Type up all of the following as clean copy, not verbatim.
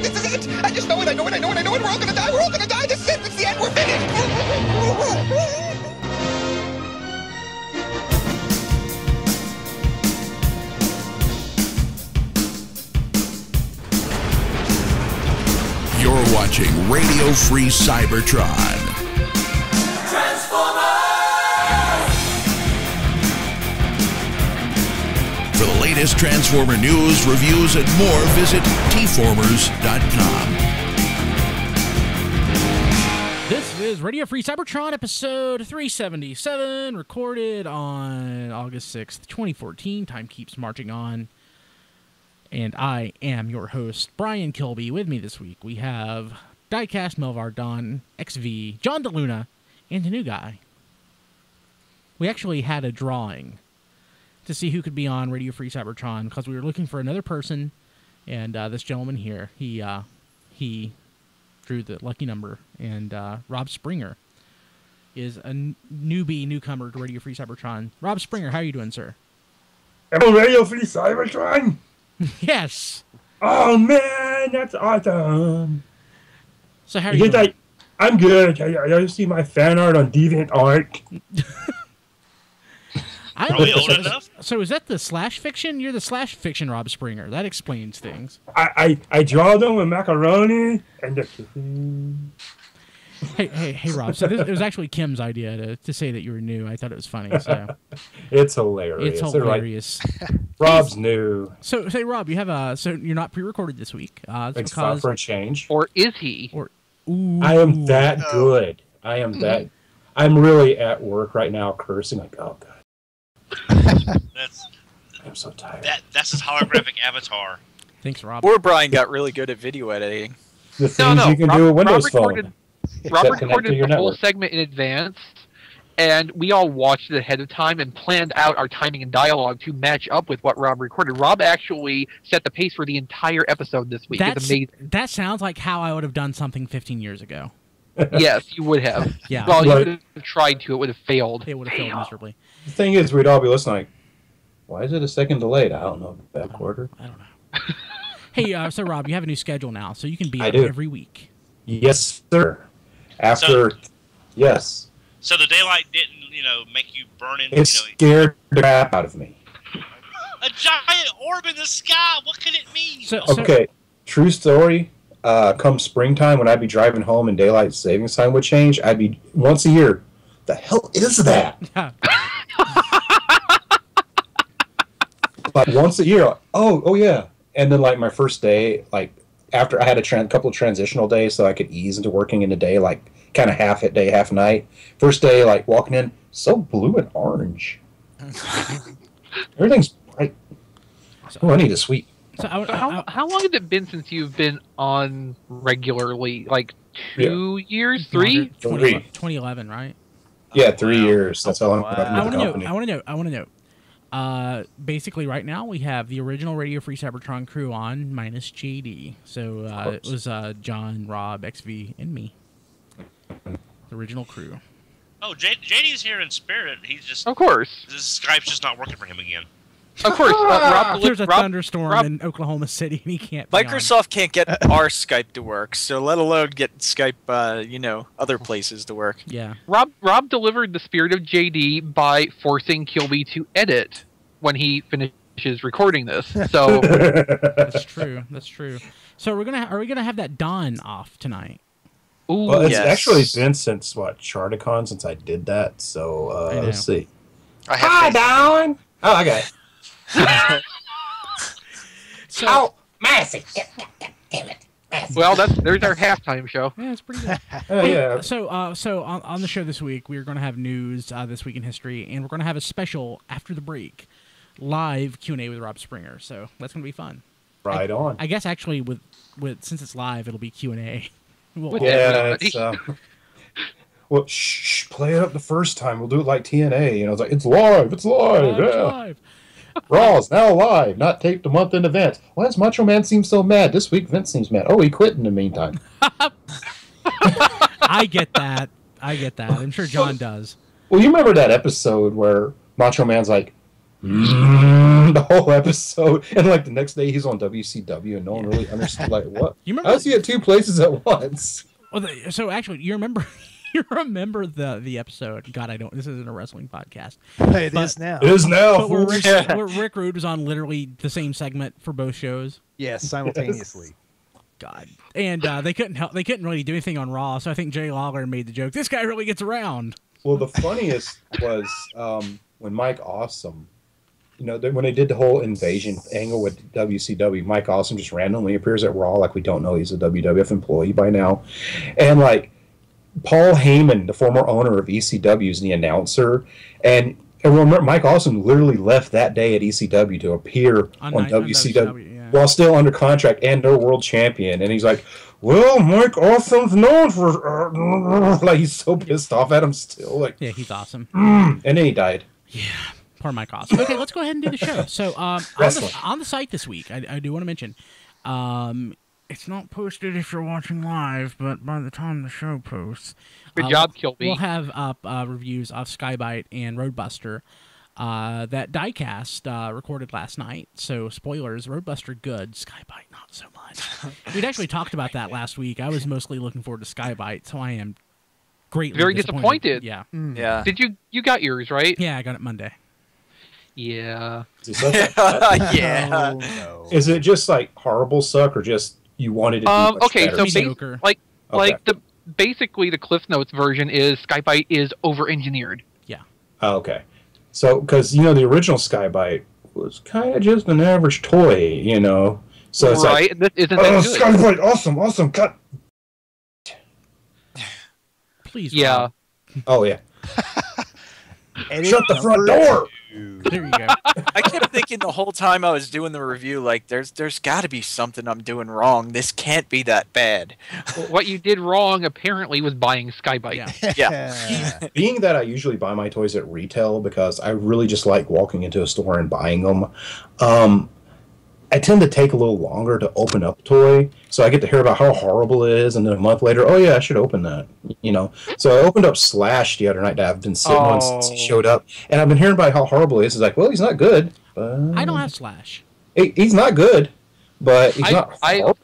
This is it. I just know it. I know it. I know it. I know it. We're all gonna die. We're all gonna die. This is it. It's the end. We're finished. You're watching Radio Free Cybertron. For the latest Transformer news, reviews, and more, visit tformers.com. This is Radio Free Cybertron, episode 377, recorded on August 6th, 2014. Time keeps marching on. And I am your host, Brian Kilby. With me this week, we have Diecast, Melvar, Don, XV, John DeLuna, and a new guy. We actually had a drawing to see who could be on Radio Free Cybertron because we were looking for another person, and this gentleman here, he drew the lucky number, and Rob Springer is a newcomer to Radio Free Cybertron. Rob Springer, how are you doing, sir? Hello, Radio Free Cybertron. Yes. Oh man, that's awesome. So how are you doing? I'm good. I see my fan art on DeviantArt. Are we old enough? So is that the slash fiction? You're the slash fiction Rob Springer. That explains things. I draw them with macaroni and the... Hey, Rob. So it was actually Kim's idea to say that you were new. I thought it was funny. So it's hilarious. It's hilarious. Rob's new. So say, Rob, you have so you're not pre-recorded this week. Thanks for a change. Or is he? Ooh. I am that good. I am that. I'm really at work right now, cursing like, oh god. I'm so tired. That's his holographic avatar. Thanks, Rob. Or Brian got really good at video editing. The things you can do with Windows Phone. Rob recorded the whole segment in advance, and we all watched it ahead of time and planned out our timing and dialogue to match up with what Rob recorded. Rob actually set the pace for the entire episode this week. It's amazing. That sounds like how I would have done something 15 years ago. Yes, you would have. Yeah. Well, you would have tried to. It would have failed. It would have failed miserably. The thing is, we'd all be listening like, why is it a second delayed? I don't know. Back quarter? I don't know. Hey, so Rob, you have a new schedule now, so you can be on every week. Yes, sir. Yes. So the daylight didn't, make you burn in. It scared the crap out of me. A giant orb in the sky. What could it mean? Okay, true story. Come springtime, when I'd be driving home and daylight savings time would change, I'd be once a year. The hell is that? Like once a year. Oh yeah. And then like my first day, like after I had a couple of transitional days, so I could ease into working in the day, like kind of half day, half night. First day, like walking in, so blue and orange. Everything's bright. Oh, I need a sweet. So how long has it been since you've been on regularly? Like 2 years? 3? 2011, right? Yeah, 3 years. That's how long I've been I with the company. want to know. Basically, right now we have the original Radio Free Cybertron crew on, minus JD. So it was John, Rob, XV, and me. The original crew. Oh, JD's here in spirit. He's just... Of course. Skype's just not working for him again. Of course. There's a thunderstorm in Oklahoma City, and he can't be Microsoft can't get our Skype to work, so let alone get Skype, other places to work. Yeah. Rob delivered the spirit of JD by forcing Kilby to edit when he finishes recording this. So That's true. So are we gonna have that Don off tonight? Ooh, well, it's actually been since Charticon since I did that. So let's see. Hi, Don. Oh, I got it. Massive. Damn it. Massive. Well, there's our halftime show. Yeah, it's pretty good. Yeah. So on the show this week, we're going to have news this week in history, and we're going to have a special after the break, live Q&A with Rob Springer. So that's going to be fun. Right on. I guess actually with since it's live, it'll be Q&A. Yeah. Well, shh, play it up the first time. We'll do it like TNA. It's like, it's live. It's live. It's Yeah. live. Raw is now live, not taped a month in advance. Why does Macho Man seem so mad? This week, Vince seems mad. Oh, he quit in the meantime. I get that. I'm sure John does. Well, you remember that episode where Macho Man's like, the whole episode, and like the next day he's on WCW, and no one really understood like what. You remember? How is he at two places at once? Well, so actually, you remember? You remember the episode? God, I don't. This isn't a wrestling podcast. It is now. It is now. But where Rick Rude was on literally the same segment for both shows. Yes, simultaneously. God, and they couldn't help. They couldn't really do anything on Raw, so I think Jay Lawler made the joke. This guy really gets around. Well, the funniest was when Mike Awesome, when they did the whole invasion angle with WCW, Mike Awesome just randomly appears at Raw like we don't know he's a WWF employee by now, and like. Paul Heyman, the former owner of ECW, is the announcer, and remember, Mike Awesome literally left that day at ECW to appear on WCW while still under contract and their world champion. And he's like, "Well, Mike Awesome's known for like he's so pissed off at him still." Like, yeah, he's awesome. And then he died. Yeah, poor Mike Awesome. Okay, let's go ahead and do the show. So on the site this week, I do want to mention. It's not posted if you're watching live, but by the time the show posts... Good job, Kilby. We'll have up reviews of Sky-Byte and Roadbuster that Diecast recorded last night. So, spoilers, Roadbuster good, Sky-Byte not so much. We'd actually talked about that last week. I was mostly looking forward to Sky-Byte, so I am greatly very disappointed. Yeah. Yeah. Did you got yours, right? Yeah, I got it Monday. Yeah. Yeah. Oh, no. Is it just like horrible suck or just... You wanted to do much okay, better? so basically the Cliff Notes version is Sky-Byte is over-engineered. Yeah. Oh, okay. So, because, the original Sky-Byte was kind of just an average toy, So it's right, like, this isn't that good. Sky-Byte, awesome, cut. Please. Yeah. Rob. Oh, yeah. Shut the front door! There you go. I kept thinking the whole time I was doing the review, like, there's got to be something I'm doing wrong. This can't be that bad. What you did wrong, apparently, was buying Sky-Byte. Yeah. Being that I usually buy my toys at retail because I really just like walking into a store and buying them, I tend to take a little longer to open up a toy, so I get to hear about how horrible it is, and then a month later, oh yeah, I should open that, So I opened up Slash the other night that I've been sitting on since he showed up, and I've been hearing about how horrible he is. It's like, well, he's not good. I don't have Slash. He's not good, but he's not horrible.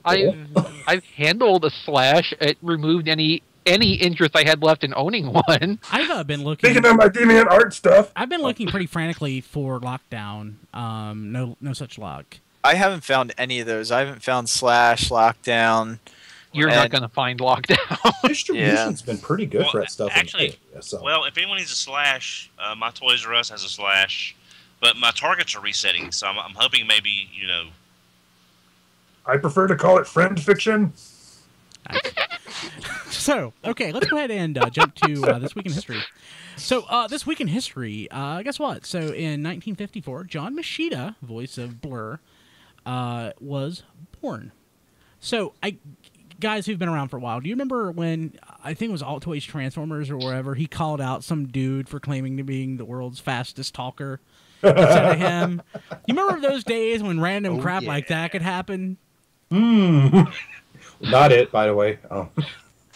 I've handled a Slash. It removed any interest I had left in owning one. I've been looking. Speaking of my deviant art stuff, I've been looking pretty frantically for Lockdown. No such luck. I haven't found any of those. I haven't found Slash, Lockdown. You're not going to find Lockdown. Distribution's been pretty good for that stuff. Actually, well, if anyone needs a Slash, my Toys R Us has a Slash, but my Targets are resetting, so I'm hoping maybe, I prefer to call it friend fiction. So, okay, let's go ahead and jump to This Week in History. So, This Week in History, guess what? So, in 1954, John Machida, voice of Blur, was born. So, guys who've been around for a while, do you remember when, I think it was All Toys Transformers or wherever, he called out some dude for claiming to being the world's fastest talker instead of him? You remember those days when random crap like that could happen? Not it, by the way. Oh.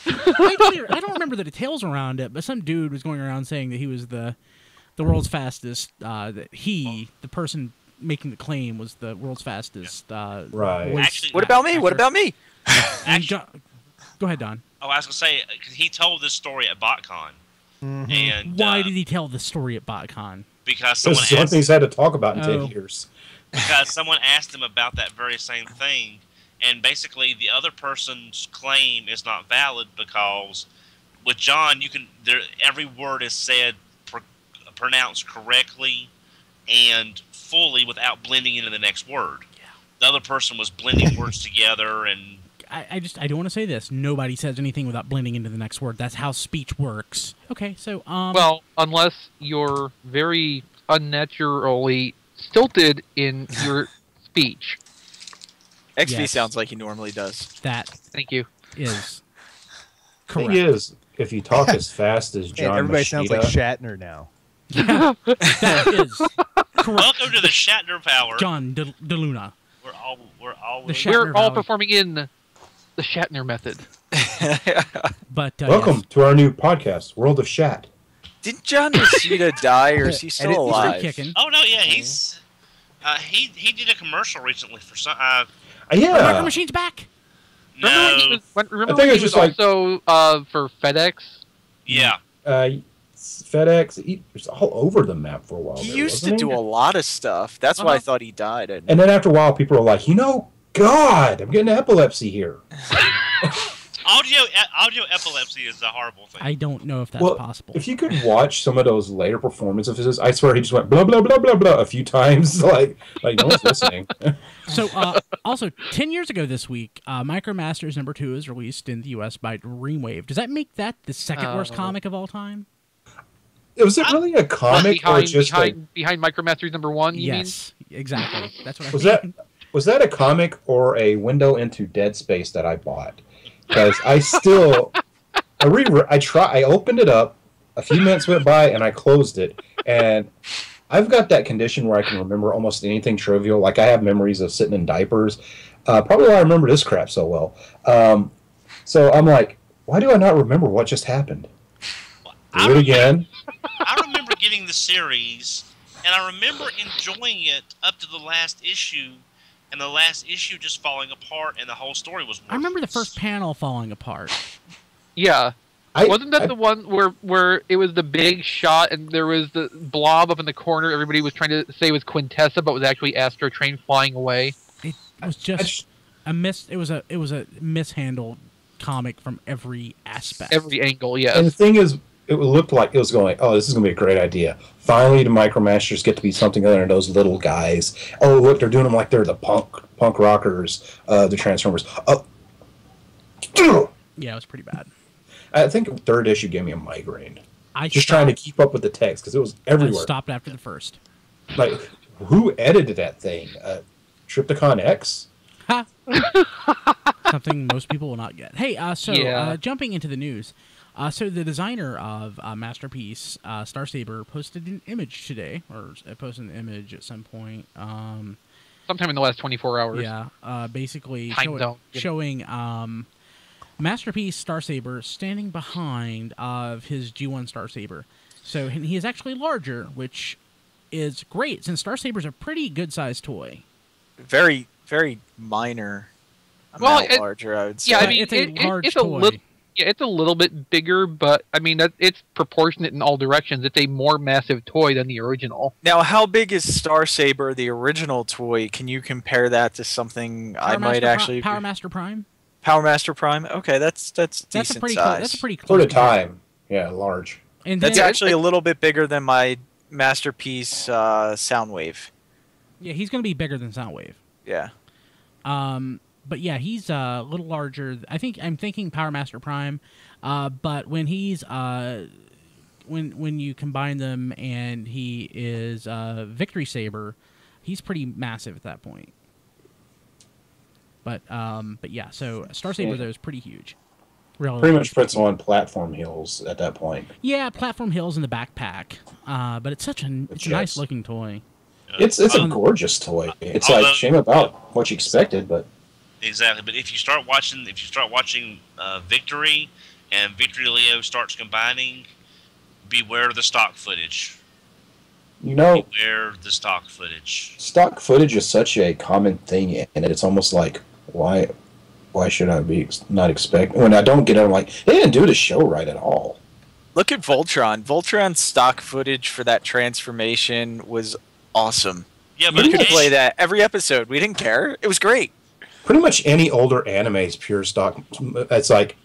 I don't remember the details around it, but some dude was going around saying that he was the world's fastest, that he, the person making the claim, was the world's fastest. Right. Actually, What about me? What about me? Go ahead, Don. Oh, I was going to say, because he told this story at BotCon. And Why did he tell this story at BotCon? Because someone This is one thing he's had to talk about in 10 Oh. years. Because someone asked him about that very same thing, and basically the other person's claim is not valid because with John, every word is said pronounced correctly and fully without blending into the next word. Yeah. The other person was blending words together, and I don't want to say this. Nobody says anything without blending into the next word. That's how speech works. Okay, so well, unless you're very unnaturally stilted in your speech. XP Yes. sounds like he normally does. that Thank you. is Thing correct. is, if you talk as fast as John everybody Machida, sounds like Shatner now. That is correct. welcome to the Shatner Power. John DeLuna. We're all The Shatner We're all Valley. performing in the Shatner method. But welcome yes. to our new podcast, World of Shat. Didn't John Mosqueda die, or is he still He's alive? still kicking. Oh no, yeah, he's he did a commercial recently for some. The Micro Machine's back. No, Remember I think when it was he just was like- also for FedEx? yeah. FedEx, he was all over the map for a while. He there, used to wasn't do he? a lot of stuff. That's why I thought he died. And then after a while, people were like, God, I'm getting epilepsy here. Audio epilepsy is a horrible thing. I don't know if that's possible. If you could watch some of those later performances of his, I swear he just went blah, blah, blah, blah, blah a few times. Like no one's listening. So, also, 10 years ago this week, Micromasters #2 is released in the U.S. by Dreamwave. Does that make that the second worst comic of all time? Was it really a comic or just behind Micromasters #1? Yes, exactly. That's what Was that a comic or a window into Dead Space that I bought? Because I opened it up, a few minutes went by, and I closed it. And I've got that condition where I can remember almost anything trivial. Like I have memories of sitting in diapers. Probably why I remember this crap so well. So I'm like, why do I not remember what just happened? Do it again. I remember getting the series, and I remember enjoying it up to the last issue, and the last issue just falling apart, and the whole story was worthless. I remember the first panel falling apart. Yeah. Wasn't that the one where it was the big shot and there was the blob up in the corner? Everybody was trying to say it was Quintessa, but was actually Astro Train flying away. It was just It was a mishandled comic from every aspect, every angle. Yes. And the thing is, it looked like it was going, oh, this is going to be a great idea. Finally, the Micromasters get to be something other than those little guys. Oh, look, they're doing them like they're the punk rockers, the Transformers. Yeah, it was pretty bad. I think third issue gave me a migraine. Just trying to keep up with the text because it was everywhere. I stopped after the first. Like, who edited that thing? Triptychon X? Something most people will not get. Hey, jumping into the news. So the designer of Masterpiece, Starsaber, posted an image today, or posted an image at some point. Sometime in the last 24 hours. Yeah, basically showing Masterpiece Starsaber standing behind of his G1 Starsaber. So he is actually larger, which is great, since Starsaber's a pretty good-sized toy. Very, very minor amount larger, I would say. Yeah, I mean, it's a large it's toy. It's a little bit bigger, but I mean, it's proportionate in all directions. It's a more massive toy than the original. Now, how big is Starsaber, the original toy? Can you compare that to something I might actually... Power Master Prime? Power Master Prime? Okay, that's decent a pretty size. That's a pretty close. For the time. Yeah, large. And that's actually a little bit bigger than my Masterpiece Soundwave. Yeah, he's going to be bigger than Soundwave. Yeah. But yeah, he's a little larger. I'm thinking Power Master Prime, but when he's when you combine them and he is Victory Saber, he's pretty massive at that point. But yeah, so Starsaber though is pretty huge. Pretty much puts on platform heels at that point. Yeah, platform heels in the backpack. But it's a nice looking toy. It's a gorgeous toy. It's like shame about what you expected, but. Exactly, but if you start watching Victory and Victory Leo starts combining, beware the stock footage. Beware the stock footage. Stock footage is such a common thing, and it's almost like why should I be not expect when I don't get it? I'm like, they didn't do the show right at all. Look at Voltron. Voltron's stock footage for that transformation was awesome. Yeah, but you could play that every episode. We didn't care. It was great. Pretty much any older anime is pure stock. It's like,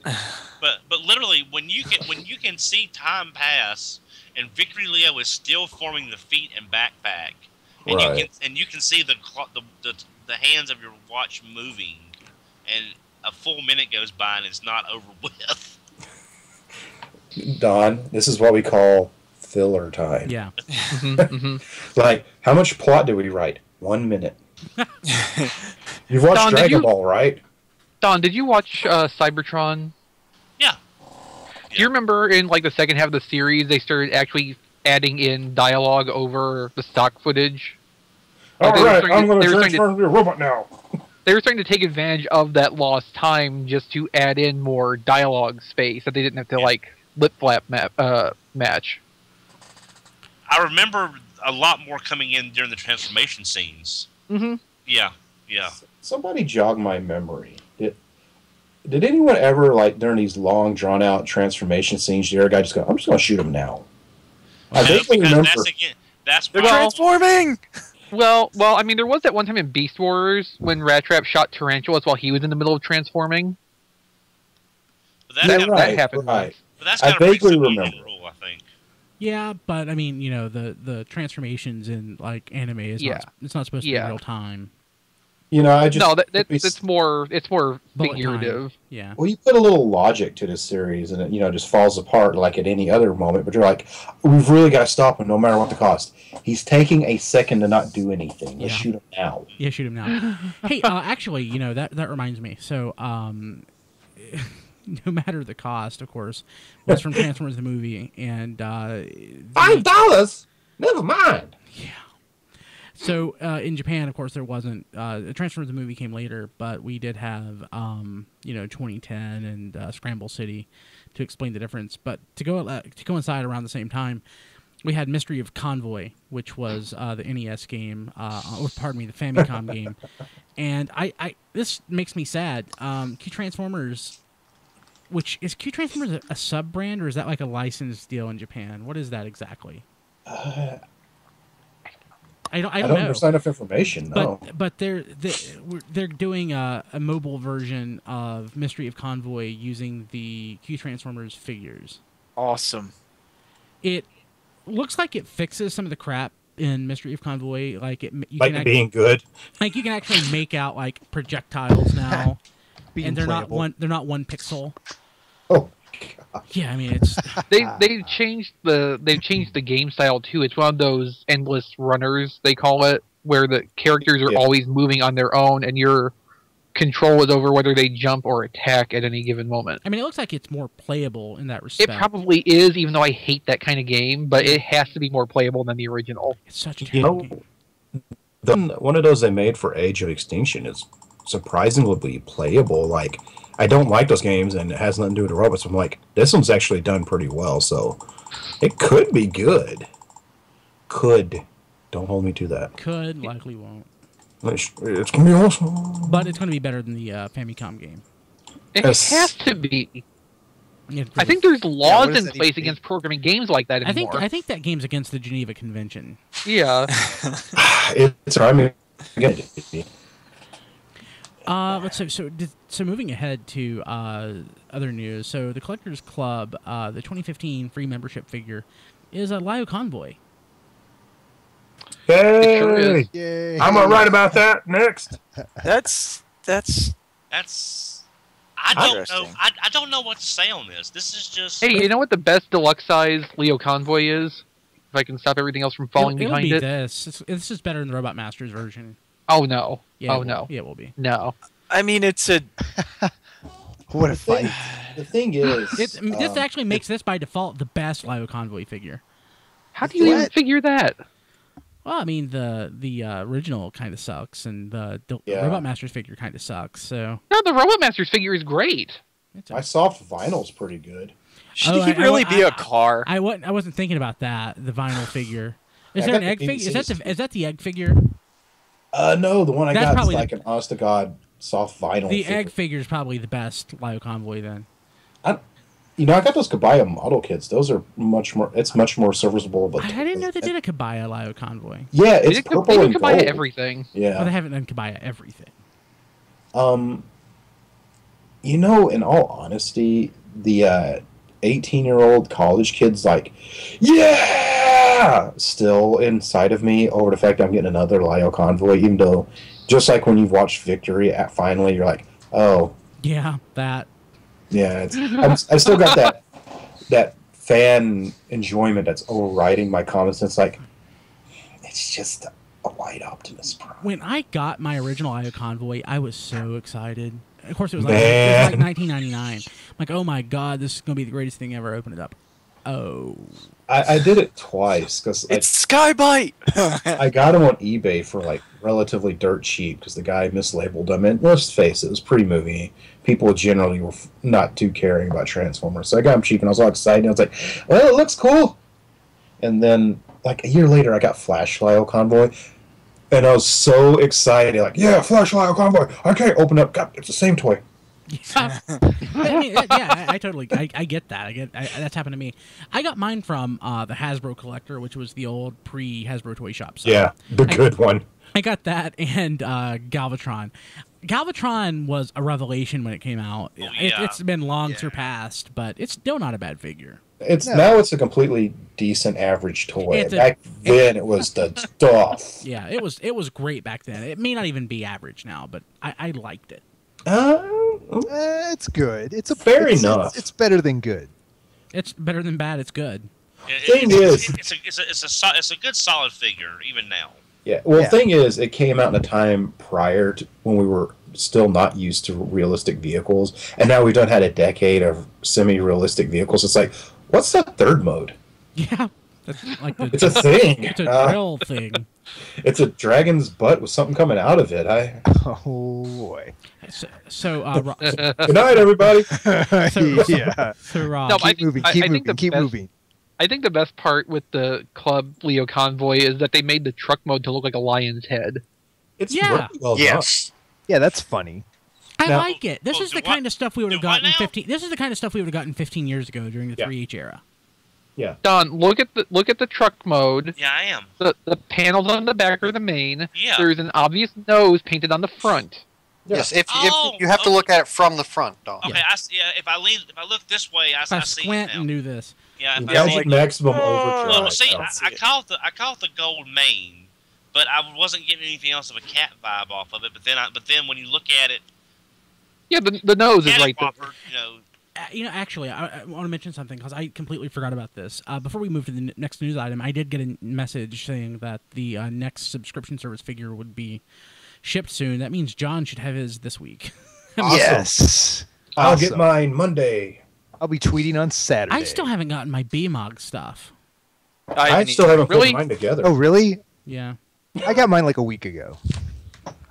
but literally when you can see time pass and Victory Leo is still forming the feet and backpack, and right. you can see the hands of your watch moving, and a full minute goes by and it's not over with. Don, this is what we call filler time. Yeah. Like, how much plot do we write? 1 minute. You've watched Don, Dragon Ball, right? Don, did you watch Cybertron? Yeah. Do you remember in like the second half of the series they started actually adding in dialogue over the stock footage? All right, I'm going to transform into a robot now. They were starting to take advantage of that lost time just to add in more dialogue space that they didn't have to lip flap match. I remember a lot more coming in during the transformation scenes. Mm-hmm. Yeah. Somebody jog my memory. Did anyone ever, like, during these long, drawn-out transformation scenes, the other guy just go, I'm just going to shoot him now? I vaguely remember... That's They're transforming! Well, I mean, there was that one time in Beast Wars when Rat Trap shot Tarantulas while he was in the middle of transforming. But that happened once. But that's I kind of vaguely remember. rule, I think. Yeah, but I mean, you know, the transformations in like anime is it's not supposed to be real time. You know, I just it's more Bullet figurative. time. Yeah. Well, you put a little logic to this series, and it just falls apart like at any other moment. But you're like, we've really got to stop him, no matter what the cost. He's taking a second to not do anything. Let's shoot him now. Yeah, shoot him now. Hey, actually, you know that reminds me. So, no matter the cost, of course, was from Transformers the movie, and $5. Never mind. Yeah. So in Japan, of course, there wasn't Transformers the movie came later, but we did have 2010 and Scramble City to explain the difference. But to coincide around the same time, we had Mystery of Convoy, which was the NES game, or pardon me, the Famicom game, and I this makes me sad. Q Transformers. Which is Q Transformers a sub brand, or is that like a licensed deal in Japan? What is that exactly? I don't know. There's not enough information. No. But they're doing a mobile version of Mystery of Convoy using the Q Transformers figures. Awesome. It looks like it fixes some of the crap in Mystery of Convoy, like being good. Like you can actually make out like projectiles now. And they're playable. not one pixel. Oh, God. Yeah, I mean it's They've changed the game style too. It's one of those endless runners they call it, where the characters are always moving on their own, and your control is over whether they jump or attack at any given moment. I mean, it looks like it's more playable in that respect. It probably is, even though I hate that kind of game, but it has to be more playable than the original. It's such a terrible game. One of those they made for Age of Extinction is surprisingly playable. Like, I don't like those games, and it has nothing to do with the robots. I'm like, this one's actually done pretty well, so it could be good. Could. Don't hold me to that. Could, likely won't. It's going to be awesome. But it's going to be better than the Famicom game. It has to be. I think there's laws in place against programming games like that anymore. I think that game's against the Geneva Convention. Yeah. I mean, So moving ahead to other news. So the Collectors Club, the 2015 free membership figure, is a Lio Convoy. Hey, sure Yay. I'm gonna write about that next. That's I don't know. Interesting. I don't know what to say on this. This is just. Hey, you know what the best deluxe size Leo Convoy is? If I can stop everything else from falling behind it'll it. be this. This is better than the Robot Masters version. Oh no. Yeah, oh no. Yeah, it will be. No. I mean, it's a. What a fight. The thing is, This actually makes this by default the best Lio Convoy figure. How do you even figure that? Well, I mean the original kind of sucks, and the Robot Masters figure kind of sucks. So No, the Robot Masters figure is great. my soft vinyl's pretty good. Should he really be a car? I wasn't thinking about that. The vinyl figure. Is I there an got egg the figure? BBC. Is that the egg figure? No, the one I That's got is probably like an honest to God soft vinyl. The figure. egg figure is probably the best Lio Convoy then. I got those Kabaya model kits. Those are much more. It's much more serviceable. But I didn't know they did a Kabaya Lio Convoy. Yeah, it's They purple did and Kabaya gold. everything. Yeah. Well, they haven't done Kabaya everything. In all honesty, the 18-year-old college kid's like, yeah, still inside of me over the fact I'm getting another Lio Convoy, even though, just like when you've watched Victory, finally you're like, oh, Yeah, that. yeah, I still got that fan enjoyment that's overriding my comments. It's like, it's just a white Optimus Prime. When I got my original Lio Convoy, I was so excited. Of course, it was like 1999. I'm like, oh my god, this is gonna be the greatest thing ever. Open it up. Oh. I did it twice because It's Sky-Byte! I got them on eBay for like relatively dirt cheap because the guy mislabeled them. And let's face it, it was pretty movie. people generally were not too caring about Transformers. So I got them cheap, and I was all excited. I was like, well, it looks cool. And then, like, a year later, I got Flash Lyle Convoy, and I was so excited. Like, yeah, Flash Lyle Convoy. I can't open up. God, it's the same toy. I mean, yeah, I totally, I get that. That's happened to me. I got mine from the Hasbro Collector, which was the old pre-Hasbro toy shop. So Yeah, the good one. I got that and Galvatron. Galvatron was a revelation when it came out. Oh, yeah. It's been long surpassed, but it's still not a bad figure. Now it's a completely decent average toy. Back then it was the stuff. Yeah, it was great back then. It may not even be average now, but I liked it. It's good. It's enough. It's better than good. It's better than bad. It's good. It's a good solid figure even now. Yeah. Well, the thing is, it came out in a time prior to when we were still not used to realistic vehicles, and now we've done had a decade of semi-realistic vehicles. It's like, what's the third mode? Yeah, that's like it's a thing. It's a drill thing. It's a dragon's butt with something coming out of it. Oh boy. So good night, everybody. Yeah. So Rob, No, keep moving. I think the best part with the Club Leo Convoy is that they made the truck mode to look like a lion's head. It's Yeah. really well Yes. Yeah, that's funny. I like it. This is the what? kind of stuff we would have Do what gotten now? 15. This is the kind of stuff we would have gotten 15 years ago during the 3H era. Yeah. Don, look at the truck mode. Yeah, I am. The panels on the back are the main. Yeah. There's an obvious nose painted on the front. Yes, if you have to look at it from the front, Don. Okay, if I look this way, I If I see squint it now. and do this. Yeah, if I Magic Maximum Overdrive. Well, see, I call it the gold mane, but I wasn't getting anything else of a cat vibe off of it. But then when you look at it, Yeah, the nose is right there. Actually, I want to mention something because I completely forgot about this. Before we move to the next news item, I did get a message saying that the next subscription service figure would be shipped soon. That means John should have his this week. Awesome. Yes. I'll Awesome. get mine Monday. I'll be tweeting on Saturday. I still haven't gotten my B-Mog stuff. I still haven't put Really? mine together. Oh, really? Yeah. I got mine like a week ago.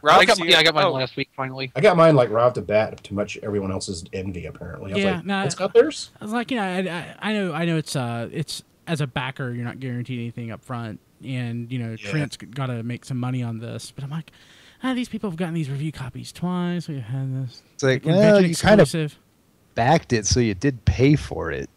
I got mine last week finally. I got mine like right off the bat, to much everyone else's envy. Apparently, I was like, no, it's got theirs. I was like, I know it's as a backer, you're not guaranteed anything up front, and Trent's got to make some money on this. But I'm like, these people have gotten these review copies twice. We've had this. It's like, convention well, you kind of exclusive. backed it, so you did pay for it.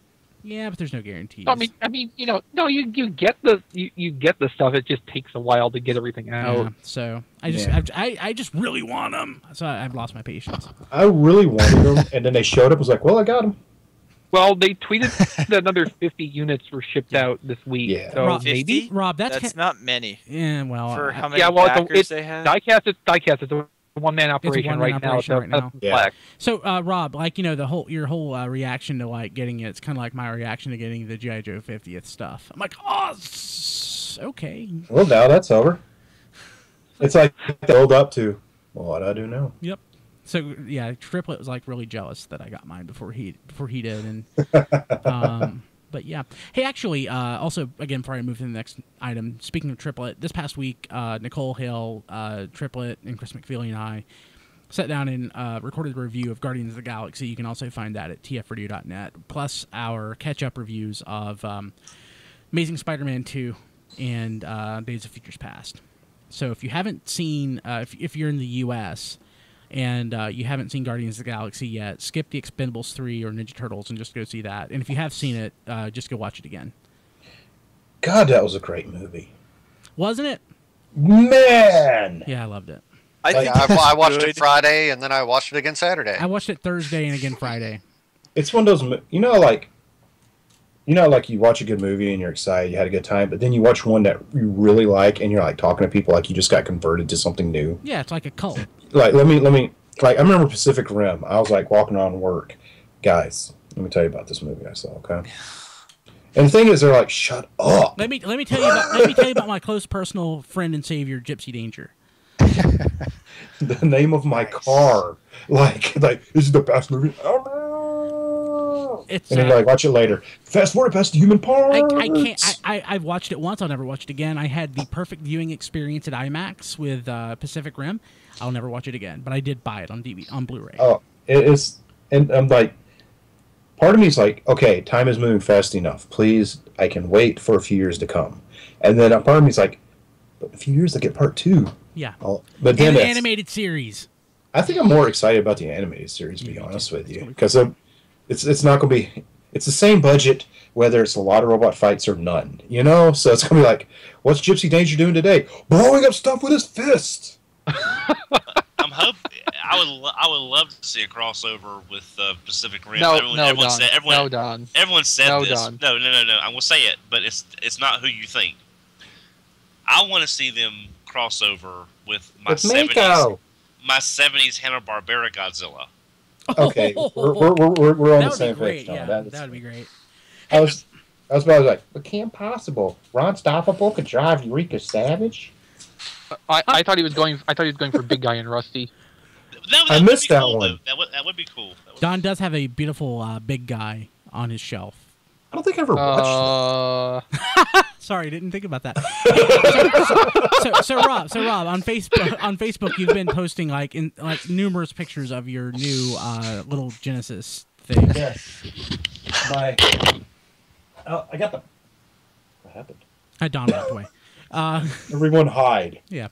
Yeah, but there's no guarantees. I mean, you get the stuff. It just takes a while to get everything out. Yeah, so I just really want them. So I've lost my patience. I really wanted them, and then they showed up. I was like, well, I got them. Well, they tweeted that another 50 units were shipped out this week. Yeah. So Rob, maybe. Rob, That's not many. Yeah, well, For how many Yeah, well, backers they have? Diecast. It's a one-man operation one-man right operation now. right now. Yeah. Black. So, Rob, like your whole reaction to like getting it, it's kind of like my reaction to getting the G.I. Joe 50th stuff. I'm like, okay. Well, now that's over. It's like build up to, well, what do I do now? Yep. So yeah, Triplet was like really jealous that I got mine before he did, and but yeah. Hey, actually, also again before I move to the next item, speaking of Triplet, this past week, Nicole Hill, Triplet, and Chris McFeely and I sat down and recorded a review of Guardians of the Galaxy. You can also find that at tfradio.net, plus our catch-up reviews of Amazing Spider-Man 2 and Days of Futures Past. So if you haven't seen, if you're in the U.S., and you haven't seen Guardians of the Galaxy yet, skip the Expendables 3 or Ninja Turtles and just go see that. And if you have seen it, just go watch it again. God, that was a great movie. Wasn't it? Man! Yeah, I loved it. I watched it Friday, and then I watched it again Saturday. I watched it Thursday and again Friday. It's one of those, like you watch a good movie and you're excited, you had a good time, but then you watch one that you really like and you're like talking to people like you just got converted to something new. Yeah, it's like a cult. Like, let me, like, I remember Pacific Rim. I was like walking around work. Guys, let me tell you about this movie I saw, okay? And the thing is, they're like, shut up. Let me tell you about my close personal friend and savior, Gypsy Danger. The name of my car. Like, this is the best movie ever. It's, and then you're like, watch it later. Fast forward past the human parts. I can't. I've watched it once. I'll never watch it again. I had the perfect viewing experience at IMAX with Pacific Rim. I'll never watch it again. But I did buy it on DVD, on Blu-ray. Oh, It is, and I'm like, part of me is like, okay, time is moving fast enough. Please, I can wait for a few years to come. And then a part of me is like, but in a few years I get part 2. Yeah. But then an animated series. I think I'm more excited about the animated series, to be honest with you, because it's not going to be. It's the same budget, whether it's a lot of robot fights or none. You know, so it's going to be like, what's Gypsy Danger doing today? Blowing up stuff with his fist. I'm hoping. I would love to see a crossover with Pacific Rim. Don. Everyone said this. Don. No. I will say it, but it's not who you think. I want to see them crossover with my 70s Hanna-Barbera Godzilla. Okay, we're on the same page. Yeah, that would be great. I was about like, but can't possible. Ron Stoppable could drive Eureka Savage. I thought he was going. I thought he was going for Big Guy and Rusty. I missed that one. That would be cool. Don does have a beautiful big guy on his shelf. I don't think I ever watched that. Sorry, didn't think about that. So Rob, on Facebook, you've been posting like numerous pictures of your new little Genesis thing. Yes. I got the. What happened? Don walked away. Everyone hide. Yeah.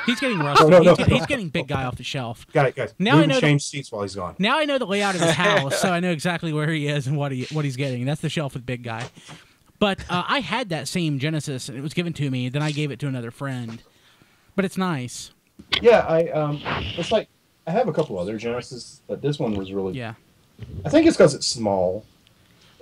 He's getting rusty. He's getting Big Guy off the shelf. Guys. Now I know change seats while he's gone. Now I know the layout of his house, so I know exactly where he is and what he's getting. That's the shelf with Big Guy. But I had that same Genesis, and it was given to me. Then I gave it to another friend. But it's nice. Yeah, it's like I have a couple other Genesis, but this one was really. Yeah. I think it's because it's small.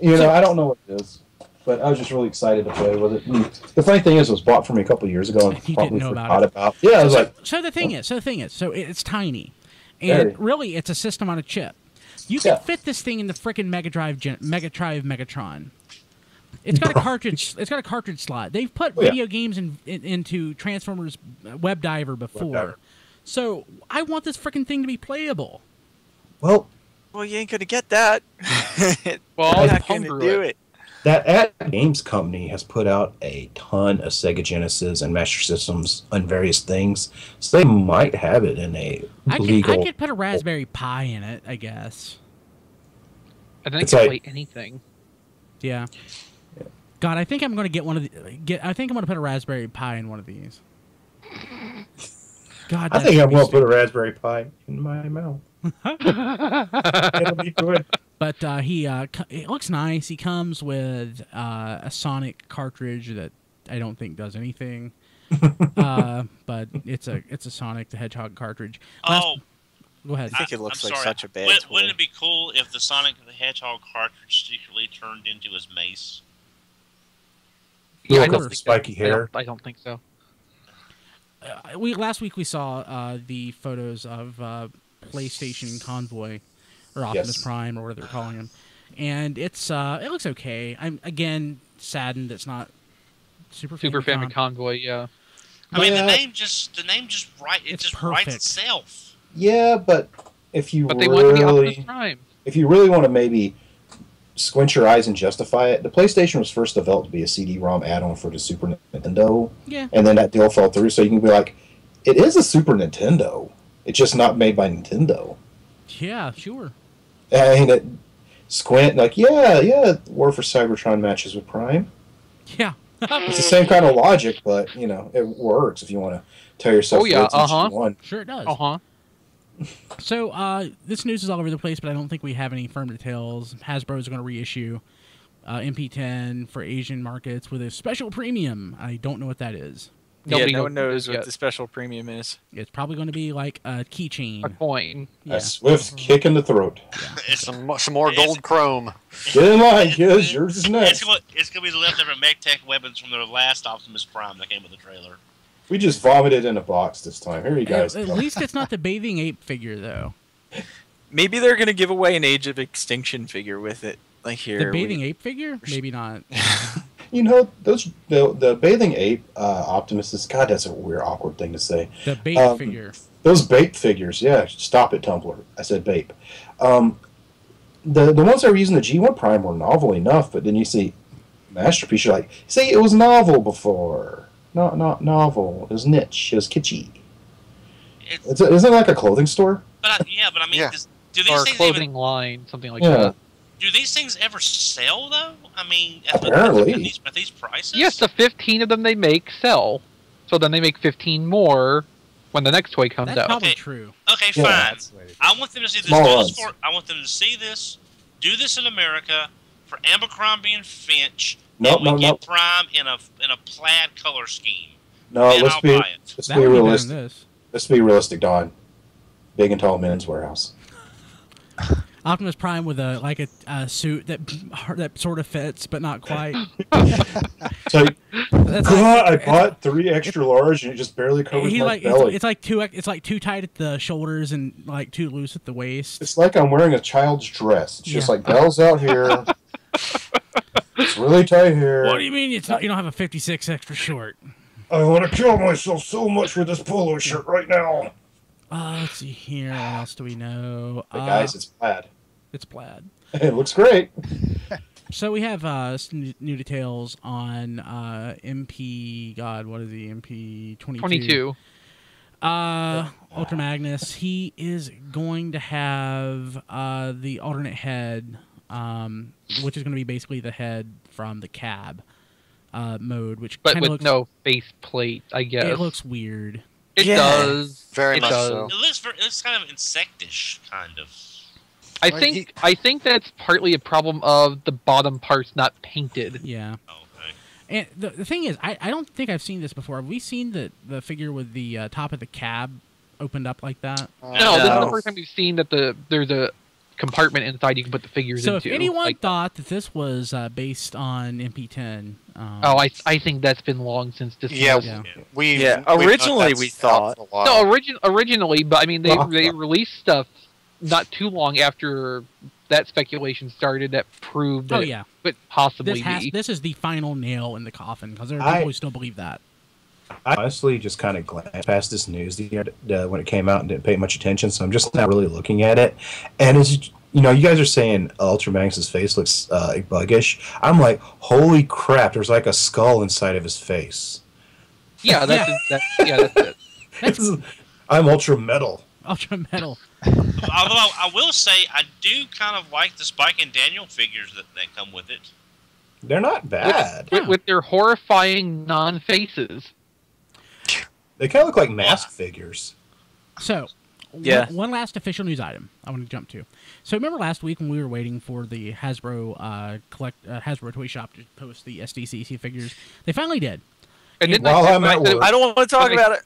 You know, I don't know what it is. But I was just really excited to play with it. And the funny thing is, it was bought for me a couple of years ago, and you probably didn't know forgot about it. Yeah, I was like. So the thing is, it's tiny, and really, it's a system on a chip. You can fit this thing in the frickin' Mega Drive Megatron. It's got a cartridge. It's got a cartridge slot. They've put video games into Transformers Web Diver before, so I want this frickin' thing to be playable. Well, you ain't gonna get that. Well, I'm not gonna do it. That At Games company has put out a ton of Sega Genesis and Master Systems on various things, so they might have it in a legal. I could put a Raspberry Pi in it, I guess. And then I can play anything. Yeah. God, I think I'm going to get one of the. I think I'm going to put a Raspberry Pi in one of these. God, I think I'm going to put a Raspberry Pi in my mouth. It'll be good. But it looks nice. He comes with a Sonic cartridge that I don't think does anything. But it's a Sonic the Hedgehog cartridge. Go ahead. I think it looks like such a bad toy. Wouldn't it be cool if the Sonic the Hedgehog cartridge secretly turned into his mace? Yeah, spiky hair. I don't think so. Last week we saw the photos of PlayStation Convoy, or Optimus Prime, or whatever they're calling him, and it looks okay. I'm again saddened it's not Super Famicom Convoy. Yeah, I mean the name just writes itself. Yeah, but if you they want to be Optimus Prime. If you really want to maybe squint your eyes and justify it, the PlayStation was first developed to be a CD-ROM add-on for the Super Nintendo. Yeah. And then that deal fell through, so you can be like, it is a Super Nintendo. It's just not made by Nintendo. Yeah, sure. And squint, like, War for Cybertron matches with Prime. Yeah. It's the same kind of logic, but, it works if you want to tell yourself one. Sure it does. So, this news is all over the place, but I don't think we have any firm details. Hasbro is going to reissue MP10 for Asian markets with a special premium. I don't know what that is. No one knows what the special premium is. It's probably going to be like a keychain. A coin. Yeah. A swift kick in the throat. Yeah. Some more gold chrome. Get in line, kids. Yours is next. It's going to be the leftover MechTech weapons from their last Optimus Prime that came with the trailer. We just vomited in a box this time. Here you guys At least it's not the bathing ape figure, though. Maybe they're going to give away an Age of Extinction figure with it. Like here. The bathing ape figure? Maybe not. The bathing ape Optimus, God, that's a weird, awkward thing to say. The bait figure. Those bait figures, yeah. Stop it, Tumblr. I said bape. The ones that were using the G1 Prime were novel enough, but then you see Masterpiece, you're like, see, it was novel before. Not novel. It was niche. It was kitschy. Isn't it like a clothing store? But I mean, Do these or things clothing line, something like that. Do these things ever sell though? I mean, apparently at these prices. Yes, the 15 of them they make sell. So then they make 15 more when the next toy comes That's out. probably true. Okay, Yeah. fine. I want them to see this. I want them to see this. Do this in America for Abercrombie and Finch. Nope, and we get Prime in a plaid color scheme. No, let's be realistic. Let's be realistic, Don. Big and tall men's warehouse. Optimus Prime with a suit that sort of fits but not quite. So, I bought 3 extra large and it just barely covers my belly. It's like too tight at the shoulders and like too loose at the waist. It's like I'm wearing a child's dress. It's just like bells out here. It's really tight here. What do you mean you don't have a 56 extra short? I want to kill myself so much with this polo shirt right now. Let's see here. What else do we know? But guys, it's plaid. It's plaid. It looks great. So we have some new details on MP. God, what is he? MP 22. Ultra Magnus. He is going to have the alternate head, which is going to be basically the head from the cab mode, which but with looks, no face plate, I guess. It looks weird. It does. Very it much does. so. It looks kind of insectish, kind of. I think that's partly a problem of the bottom parts not painted. Yeah. And the thing is, I don't think I've seen this before. Have we seen the figure with the top of the cab opened up like that? No, this is the first time we've seen that there's a compartment inside you can put the figures into. So if anyone thought that this was based on MP10... I think that's been long since this was... Originally we thought... No, originally, but I mean, they released stuff not too long after that speculation started that proved that it could possibly be. This is the final nail in the coffin, because there are people who still believe that. I honestly just kind of glanced past this news when it came out and didn't pay much attention, so I'm just not really looking at it. And as you guys are saying Ultra Magnus's face looks buggish. I'm like, holy crap! There's like a skull inside of his face. Yeah, that's it. I'm Ultra Metal. Ultra Metal. Although I will say, I do kind of like the Spike and Daniel figures that come with it. They're not bad. With their horrifying non-faces. They kind of look like mask figures. So, one last official news item I want to jump to. So, remember last week when we were waiting for the Hasbro Hasbro Toy Shop to post the SDCC figures? They finally did. And then I don't want to talk about it.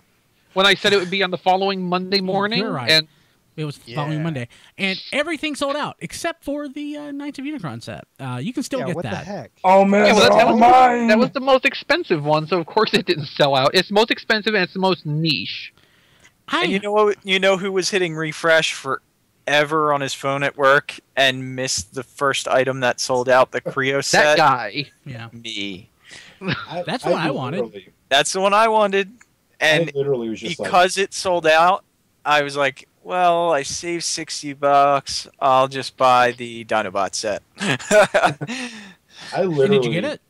When I said it would be on the following Monday morning, you're right. And it was the following Monday, and everything sold out except for the Knights of Unicron set. You can still get that. What the heck? Oh man, that was the most expensive one, so of course it didn't sell out. It's most expensive and it's the most niche. And you know what? You know who was hitting refresh forever on his phone at work and missed the first item that sold out, the Creo set? That guy. Yeah. Me. That's the one I wanted. That's the one I wanted. And literally was just because it sold out, I was like, well, I saved $60. I'll just buy the Dinobot set. Did you get it?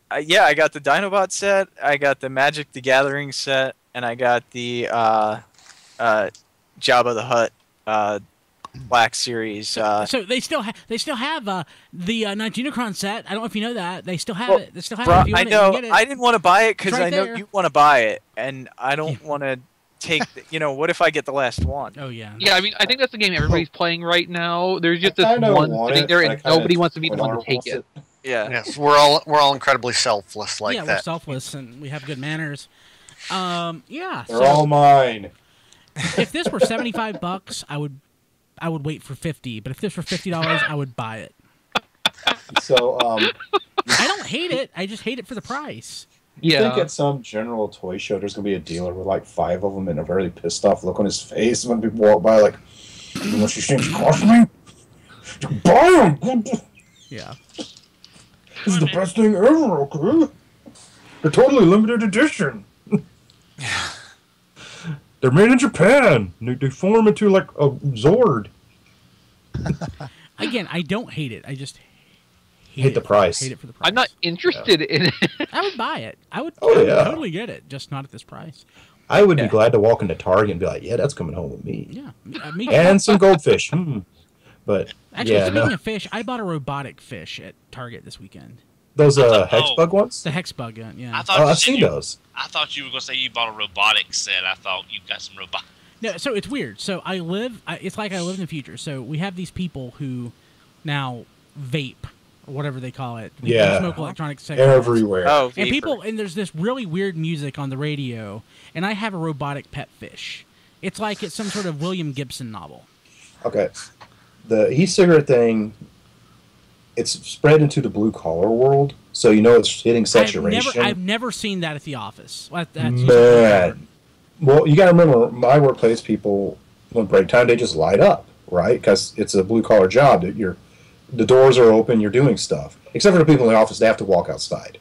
I got the Dinobot set. I got the Magic the Gathering set, and I got the Jabba the Hutt Black Series. So they still have the Knights Unicron set. I don't know if you know that they still have it. They still have it. If you I want know. Get it. I didn't want to buy it because right I know there. you want to buy it, and I don't want to take. What if I get the last one? Oh yeah. Yeah, I mean, I think that's the game everybody's playing right now. There's just this one sitting there, and nobody wants to be the one to take it. Yeah. Yes, we're all incredibly selfless like that. Yeah, we're selfless and we have good manners. Yeah. They're all mine. If this were $75, I would wait for $50. But if this were $50, I would buy it. So I don't hate it. I just hate it for the price. You think at some general toy show there's gonna be a dealer with like 5 of them and a very pissed off look on his face when people walk by like, "You know, these things cost me? Buy them!" Yeah. This is the best thing ever, okay? They're totally limited edition. They're made in Japan. They form into like a Zord. Again, I don't hate it. I just hate the price. Hate it for the price. I'm not interested in it. I would buy it. I would totally get it, just not at this price. I would be glad to walk into Target and be like, "Yeah, that's coming home with me." Yeah, me and some goldfish. But Actually, yeah, speaking no. of fish, I bought a robotic fish at Target this weekend. Those hex bug ones? The hex bug gun, yeah. I've seen those. I thought you were going to say you bought a robotic set. I thought you got some robotic. No, so it's weird. So it's like I live in the future. So we have these people who now vape, or whatever they call it. They smoke electronic cigarettes. Everywhere. Oh, and there's this really weird music on the radio, and I have a robotic pet fish. It's like it's some sort of William Gibson novel. Okay. The e-cigarette thing, it's spread into the blue-collar world, so it's hitting saturation. I've never seen that at the office. Man. Well, you got to remember, my workplace people, when break time, they just light up, right? Because it's a blue-collar job. The doors are open, you're doing stuff. Except for the people in the office, they have to walk outside.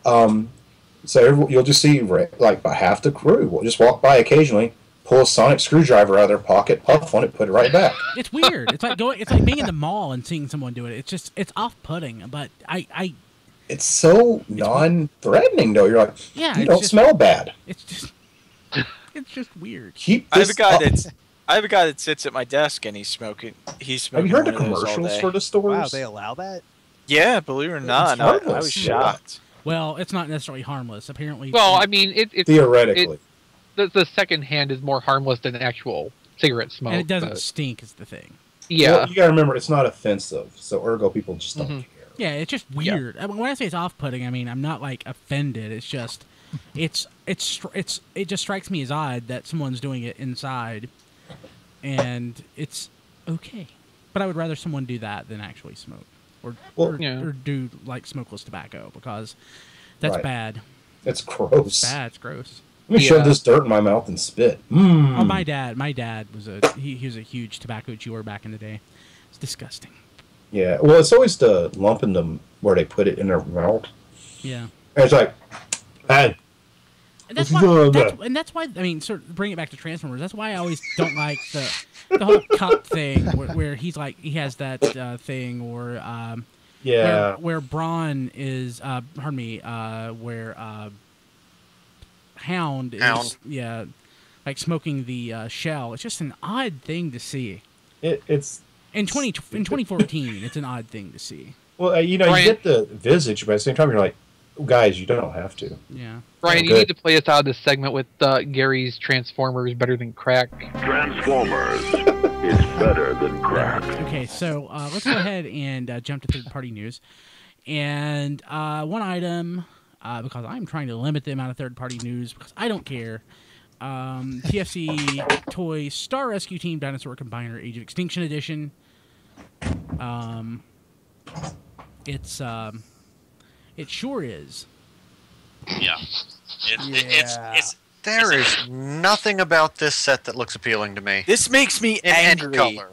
So you'll just see, like, by half the crew will just walk by occasionally, pull a sonic screwdriver out of their pocket, puff on it, put it right back. It's weird. It's like being in the mall and seeing someone do it. It's off-putting, but It's so non-threatening, though. You're like, you don't smell bad. It's just weird. I have a guy that sits at my desk and he's smoking. Have you heard the commercials for the stores? Wow, they allow that? Yeah, believe it or not, I was shocked. Well, it's not necessarily harmless. Apparently. Well, I mean, theoretically, the second hand is more harmless than actual cigarette smoke, and it doesn't stink. Is the thing. Yeah, well, you got to remember it's not offensive, so ergo people just don't care. Yeah, it's just weird. Yeah. I mean, when I say it's off-putting, I mean I'm not like offended. It's just, it just strikes me as odd that someone's doing it inside, and it's okay. But I would rather someone do that than actually smoke, or do like smokeless tobacco, because that's bad. It's gross. It's bad. It's gross. Let me shove this dirt in my mouth and spit. Oh, my dad was he was a huge tobacco chewer back in the day. It's disgusting. Yeah, well, it's always the lump in them where they put it in their mouth. Yeah. And it's like, bad. And that's why I mean, sort of bring it back to Transformers. That's why I always don't like the whole cup thing where he's like he has that thing, or where Brawn is where Hound is like smoking the shell. It's just an odd thing to see. It's in 2014. It's an odd thing to see. Well, you get the visage, but at the same time, you're like, guys, you don't have to. Yeah, Brian, you need to play us out of this segment with Gary's Transformers better than crack. Transformers is better than crack. Okay, so let's go ahead and jump to third-party news, and one item. Because I'm trying to limit the amount of third-party news because I don't care. TFC Toy Star Rescue Team Dinosaur Combiner Age of Extinction Edition. It sure is. Yeah. It's there is nothing about this set that looks appealing to me. This makes me angry. Any color.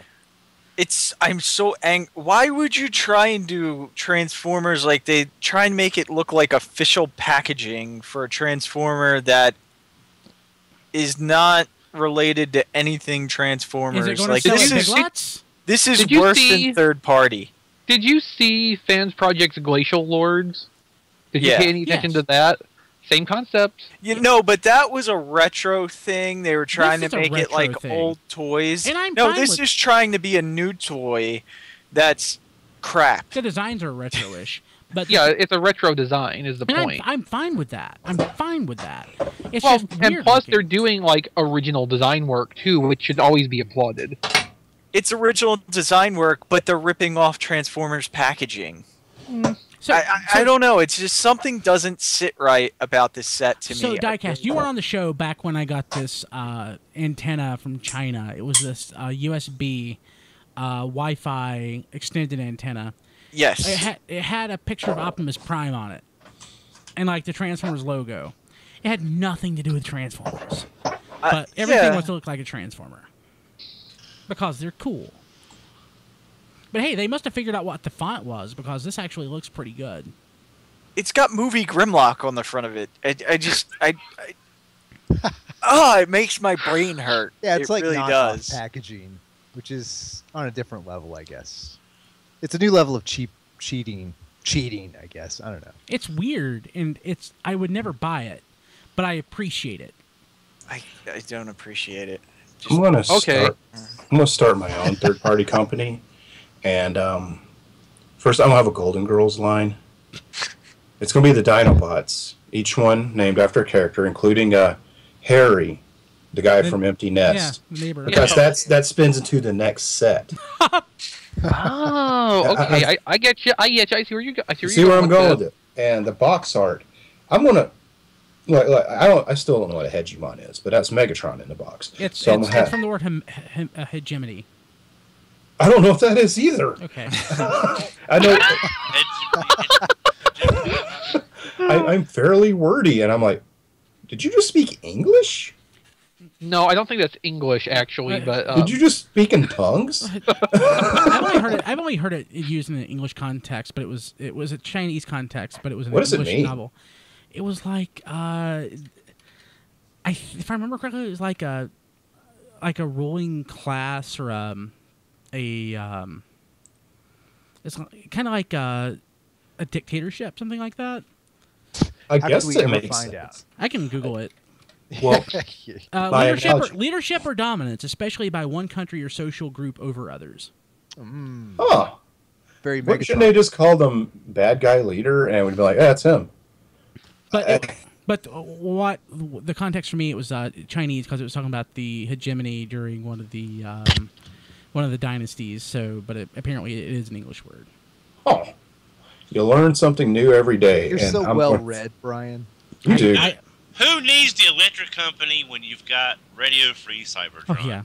I'm so angry. Why would you try and do Transformers like they try and make it look like official packaging for a Transformer that is not related to anything Transformers? Is it going to sell Big Lots? This is worse than third party. Did you see Fans Project's Glacial Lords? Did you pay any attention to that? Same concept. But that was a retro thing. They were trying to make it like old toys. And this is trying to be a new toy that's crap. The designs are retro-ish. But yeah, it's a retro design is the point. I'm fine with that. It's well, just and weird plus looking. they're doing like original design work too, which should always be applauded. It's original design work, but they're ripping off Transformers packaging. So I don't know. It's just something doesn't sit right about this set to me. So, Diecast, you were on the show back when I got this antenna from China. It was this USB Wi-Fi extended antenna. Yes. It had a picture of Optimus Prime on it, and like the Transformers logo. It had nothing to do with Transformers, but everything was to look like a Transformer because they're cool. But hey, they must have figured out what the font was because this actually looks pretty good. It's got Movie Grimlock on the front of it. It makes my brain hurt. Yeah, it's like really knockoff packaging, which is on a different level, I guess. It's a new level of cheating, I guess. I don't know. It's weird, and I would never buy it, but I appreciate it. I don't appreciate it. I'm gonna start my own third-party company. And first, I'm going to have a Golden Girls line. It's going to be the Dinobots, each one named after a character, including Harry, the guy from Empty Nest. Yeah, the neighbor. Because that spins into the next set. Oh, okay. I get you. I see where you go. See where I'm going with it. And the box art, I'm going to... I still don't know what a Hegemon is, but that's Megatron in the box. It's from the word hegemony. I don't know if that is either. Okay. I know. I'm fairly wordy, and I'm like, did you just speak English? No, I don't think that's English, actually. But did you just speak in tongues? I've only heard it used in an English context, but it was a Chinese context, but it was an English novel. It was like, if I remember correctly, it was like a ruling class or it's kind of like a dictatorship, something like that. I guess it makes sense. I can Google it. Well, leadership or dominance, especially by one country or social group over others. Oh, very. Shouldn't they just call them bad guy leader and we'd be like, that's him? But what the context for me, it was Chinese because it was talking about the hegemony during one of the dynasties. So, but apparently it is an English word. Oh, you learn something new every day. You're so well read, Brian. You do. Who needs the electric company when you've got Radio Free Cybertron? Oh yeah.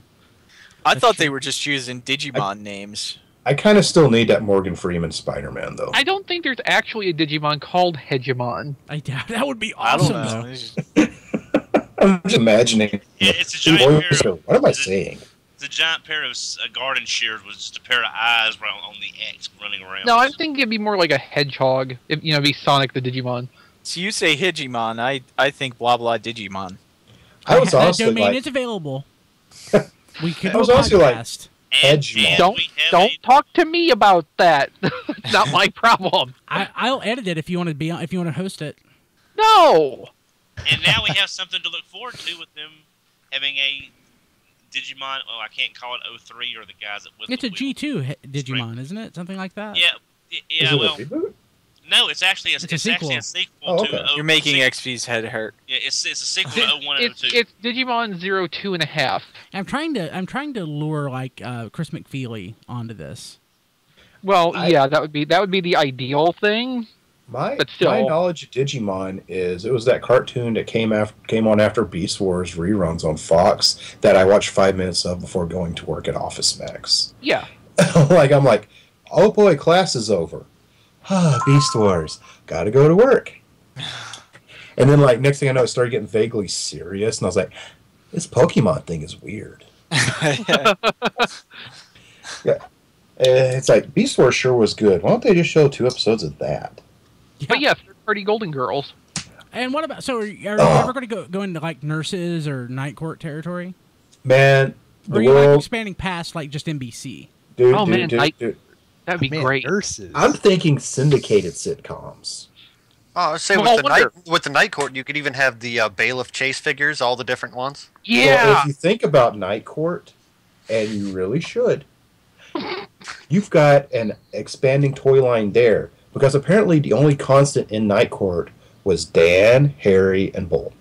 I thought they were just using Digimon names. I kind of still need that Morgan Freeman Spider-Man, though. I don't think there's actually a Digimon called Hegemon. I doubt that would be awesome. I don't know. I'm just imagining. It's a giant pair of, what am I saying? It's a giant pair of garden shears with just a pair of eyes on the X running around. No, I'm thinking it'd be more like a hedgehog. It'd be Sonic the Digimon. So you say Hegemon, I think blah blah Digimon. I was honestly that domain like, is available. We could I was honestly like, And don't talk to me about that. It's not my problem. I'll edit it if you want to host it. No. And now we have something to look forward to with them having a Digimon. Oh, I can't call it 03 or the guys that with. It's a G2 Digimon, isn't it? Something like that. Yeah. Is it a reboot? No, it's actually a sequel. To You're making XP's head hurt. Yeah, it's a sequel to 01 and 02. It's Digimon 02.5. I'm trying to lure like Chris McFeely onto this. Well, yeah, that would be the ideal thing. My knowledge of Digimon is it was that cartoon that came on after Beast Wars reruns on Fox that I watched 5 minutes of before going to work at Office Max. Yeah. I'm like, oh boy, class is over. Beast Wars. Gotta go to work. And then, like, next thing I know, it started getting vaguely serious, and I was like, this Pokemon thing is weird. Yeah. It's like, Beast Wars sure was good. Why don't they just show 2 episodes of that? Yeah. But yeah, third-party Golden Girls. And what about, so are you ever going to go into, like, Nurses or Night Court territory? Man, or are you like expanding past, like, just NBC? Dude. That'd be great. Nurses. I'm thinking syndicated sitcoms. Oh, say with the Night Court, you could even have the Bailiff Chase figures, all the different ones. Yeah. Well, if you think about Night Court, and you really should, you've got an expanding toy line there, because apparently the only constant in Night Court was Dan, Harry, and Bull.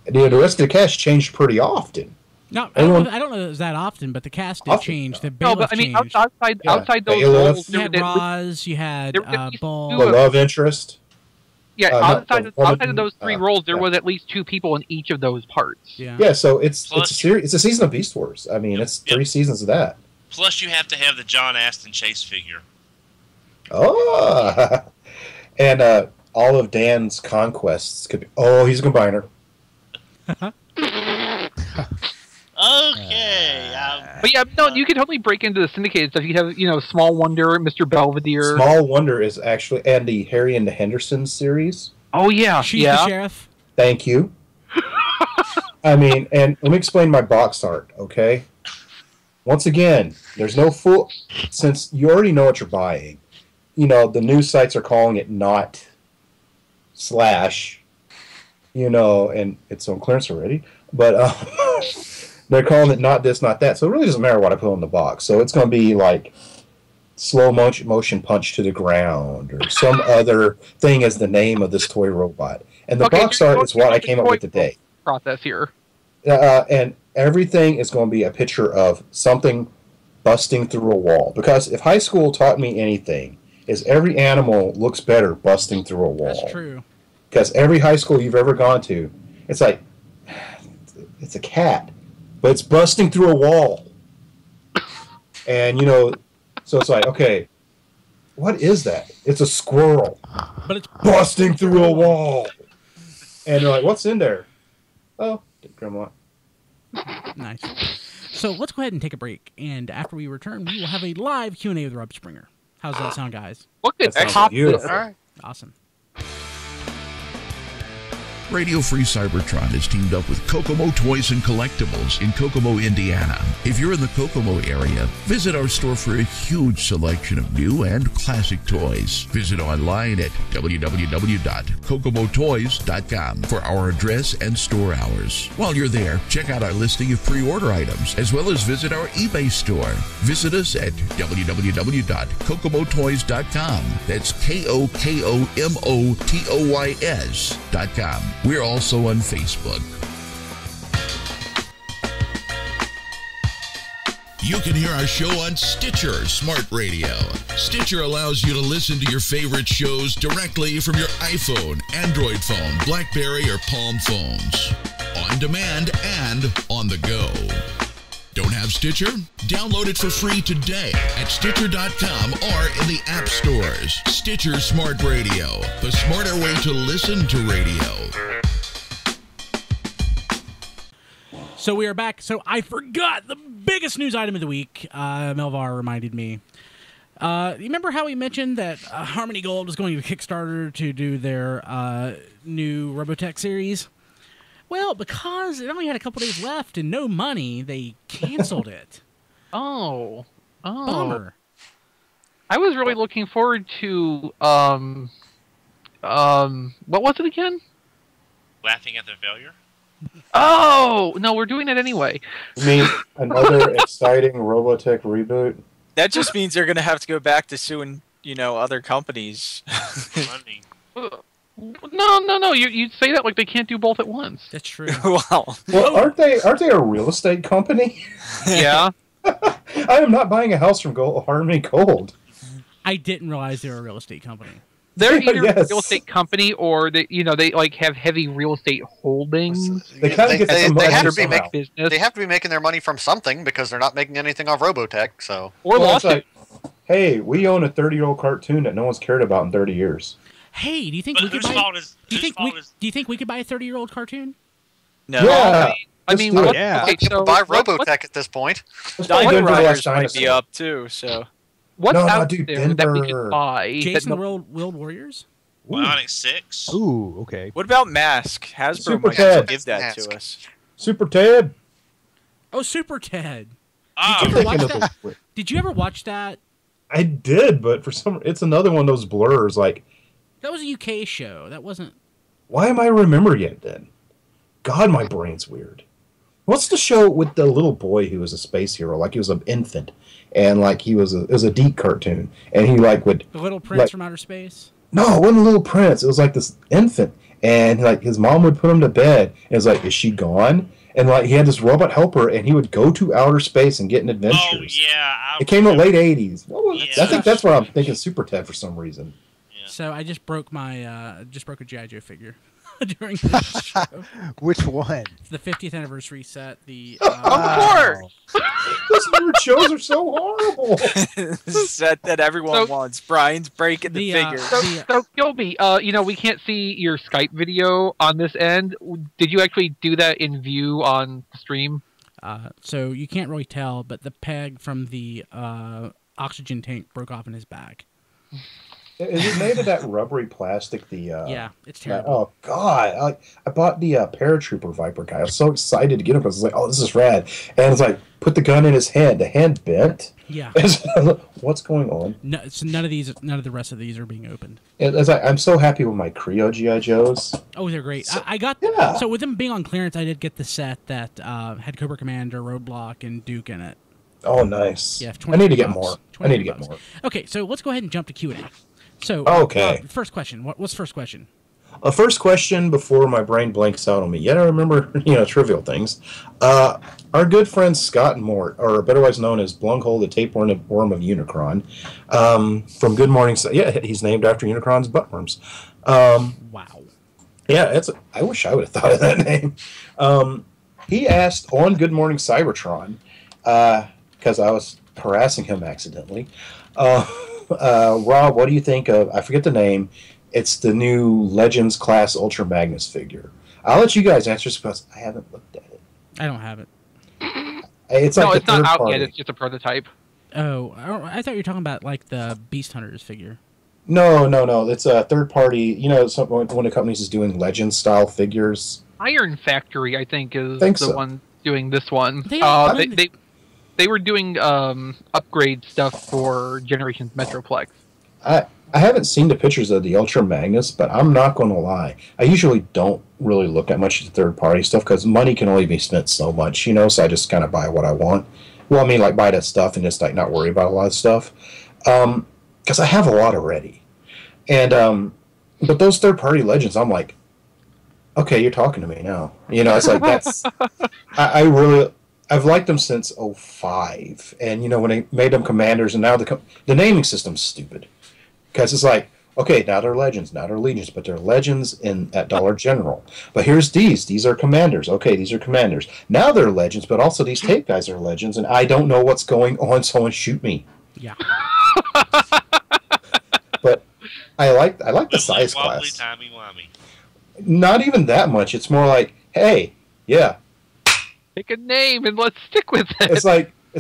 And the rest of the cast changed pretty often. No, I don't know it was that often, but the cast did change. The Bailiff but I mean, changed. outside those Bailiff. roles, You had Roz, you had Bull. The love interest. Yeah, outside of those 3 roles, there was at least 2 people in each of those parts. Yeah, so it's a series. It's a season of Beast Wars. I mean, it's 3 seasons of that. Plus, you have to have the John Aston Chase figure. Oh, and all of Dan's conquests could be. Oh, he's a combiner. Okay. But yeah, no, you could totally break into the syndicated stuff. You could have, Small Wonder, Mr. Belvedere. Small Wonder is actually, and the Harry and the Henderson series. Oh yeah, She's the sheriff. Thank you. I mean, and let me explain my box art, okay? Once again, there's no fool, since you already know what you're buying. The news sites are calling it not / and it's on clearance already, but they're calling it not this, not that. So it really doesn't matter what I put on the box. So it's going to be like slow motion punch to the ground, or some other thing as the name of this toy robot. And the box art is what I came up with today. Process here. And everything is going to be a picture of something busting through a wall. Because if high school taught me anything, is every animal looks better busting through a wall. That's true. Because every high school you've ever gone to, it's like, it's a cat, but it's busting through a wall. And, so it's like, okay, what is that? It's a squirrel. But it's busting through a wall. And they're like, what's in there? Oh, Grandma. Nice. So let's go ahead and take a break. And after we return, we will have a live Q&A with Rob Springer. How's that sound, guys? Look at that. Beautiful. All right. Awesome. Radio Free Cybertron is teamed up with Kokomo Toys and Collectibles in Kokomo, Indiana. If you're in the Kokomo area, visit our store for a huge selection of new and classic toys. Visit online at www.kokomotoys.com for our address and store hours. While you're there, check out our listing of pre-order items, as well as visit our eBay store. Visit us at www.kokomotoys.com. That's KOKOMOTOYS.com. We're also on Facebook. You can hear our show on Stitcher Smart Radio. Stitcher allows you to listen to your favorite shows directly from your iPhone, Android phone, BlackBerry, or Palm phones. On demand and on the go. Don't have Stitcher? Download it for free today at Stitcher.com or in the app stores. Stitcher Smart Radio, the smarter way to listen to radio. So we are back. So I forgot the biggest news item of the week. Melvar reminded me. You remember how we mentioned that Harmony Gold was going to Kickstarter to do their new Robotech series? Well, because it only had a couple days left and no money, they canceled it. Oh. Bummer. I was really looking forward to what was it again? Laughing at the failure? Oh, no, we're doing it anyway. You mean another exciting Robotech reboot? That just means they're going to have to go back to suing, other companies. Money. No. You say that like they can't do both at once. That's true. Well, aren't they a real estate company? Yeah. I am not buying a house from Harmony Gold. I didn't realize they were a real estate company. They're either Yes. a real estate company or they like have heavy real estate holdings. They kind of get some money somehow. They have to be making their money from something because they're not making anything off Robotech. So Or Well, it's lawsuit. like, hey, we own a 30-year-old cartoon that no one's cared about in 30 years. Hey, do you think But we could whose buy? fault is? Do you Whose think we? fault is? Do you think we could buy a 30-year-old cartoon? no. Yeah. I Let's mean, do it. what, Yeah. okay, so buy what- Robotech at this point. Let's probably Dino go into the last Riders might be dinosaur. up too, so. what's No, out dude, there that we Denver. could buy? Jason that the World Warriors. Bionic 6? Ooh, okay. What about Mask? Hasbro Super might Ted. give that Mask. to us. Super Ted. Oh, Super Ted. Oh, Did you ever watch Thinking of that? the- Did you ever watch that? I did, but for some, it's another one of those blurs. Like, That was a UK show. That wasn't. why am I remembering it then? God, my brain's weird. What's the show with the little boy who was a space hero? Like he was an infant, and like it was a deep cartoon, and he like would. The Little Prince like, from Outer Space? No, it wasn't a little prince. It was like this infant, and like his mom would put him to bed, and it was like, is she gone? And like he had this robot helper, and he would go to outer space and get in adventures. Oh, yeah. It came in the late '80s. What was Yeah. I think that's what I'm thinking. Super Ted for some reason. So I just broke my a G.I. Joe figure during this show. Which one? It's the 50th anniversary set. The Of course! Those weird shows are so horrible. Set that everyone So- wants. Brian's breaking the figure. So Gilby, we can't see your Skype video on this end. Did you actually do that in view on the stream? So you can't really tell, but the peg from the oxygen tank broke off in his back. Is it made of that rubbery plastic? Yeah, it's terrible. Oh God! I bought the paratrooper Viper guy. I was so excited to get him because I was like, "Oh, this is rad!" And it's like, put the gun in his hand. The hand bent. Yeah. What's going on? No, so none of the rest of these are being opened. It's like, I'm so happy with my Creo GI Joes. Oh, they're great. So- I got yeah. So with them being on clearance, I did get the set that had Cobra Commander, Roadblock, and Duke in it. Oh, nice. Yeah, I need to get more. I need to get more. Okay, so let's go ahead and jump to Q&A. So, okay. First question. What's the first question? First question before my brain blanks out on me. Yet I remember, trivial things. Our good friends Scott and Mort, or otherwise known as Blunghole, the tapeworm of Unicron, from Good Morning. Yeah, he's named after Unicron's buttworms. Wow. Yeah, I wish I would have thought of that name. He asked on Good Morning Cybertron, because I was harassing him accidentally. Rob, what do you think of? I forget the name. It's the new Legends class Ultra Magnus figure. I'll let you guys answer because I haven't looked at it. I don't have it. It's not out yet. It's just a prototype. Oh, I thought you were talking about like the Beast Hunters figure. No. It's a third party. One of the companies is doing Legends style figures. Iron Factory, I think, is one doing this one. They were doing upgrade stuff for Generations Metroplex. I haven't seen the pictures of the Ultra Magnus, but I'm not going to lie. I usually don't really look at much of the third-party stuff because money can only be spent so much, so I just kind of buy what I want. Well, I mean, like, buy that stuff and just, like, not worry about a lot of stuff. Because I have a lot already. And, but those third-party Legends, I'm like, okay, you're talking to me now. It's like, that's... I've liked them since 05. And, when they made them Commanders, and now the naming system's stupid. Because it's like, okay, now they're Legends, now they're Legions, but they're Legends at Dollar General. But here's these. These are Commanders. Okay, these are Commanders. Now they're Legends, but also these tape guys are Legends, and I don't know what's going on. Someone shoot me. Yeah. But I like the size class. Timey-wimey. Not even that much. It's more like, hey, yeah. Pick a name and let's stick with it. It's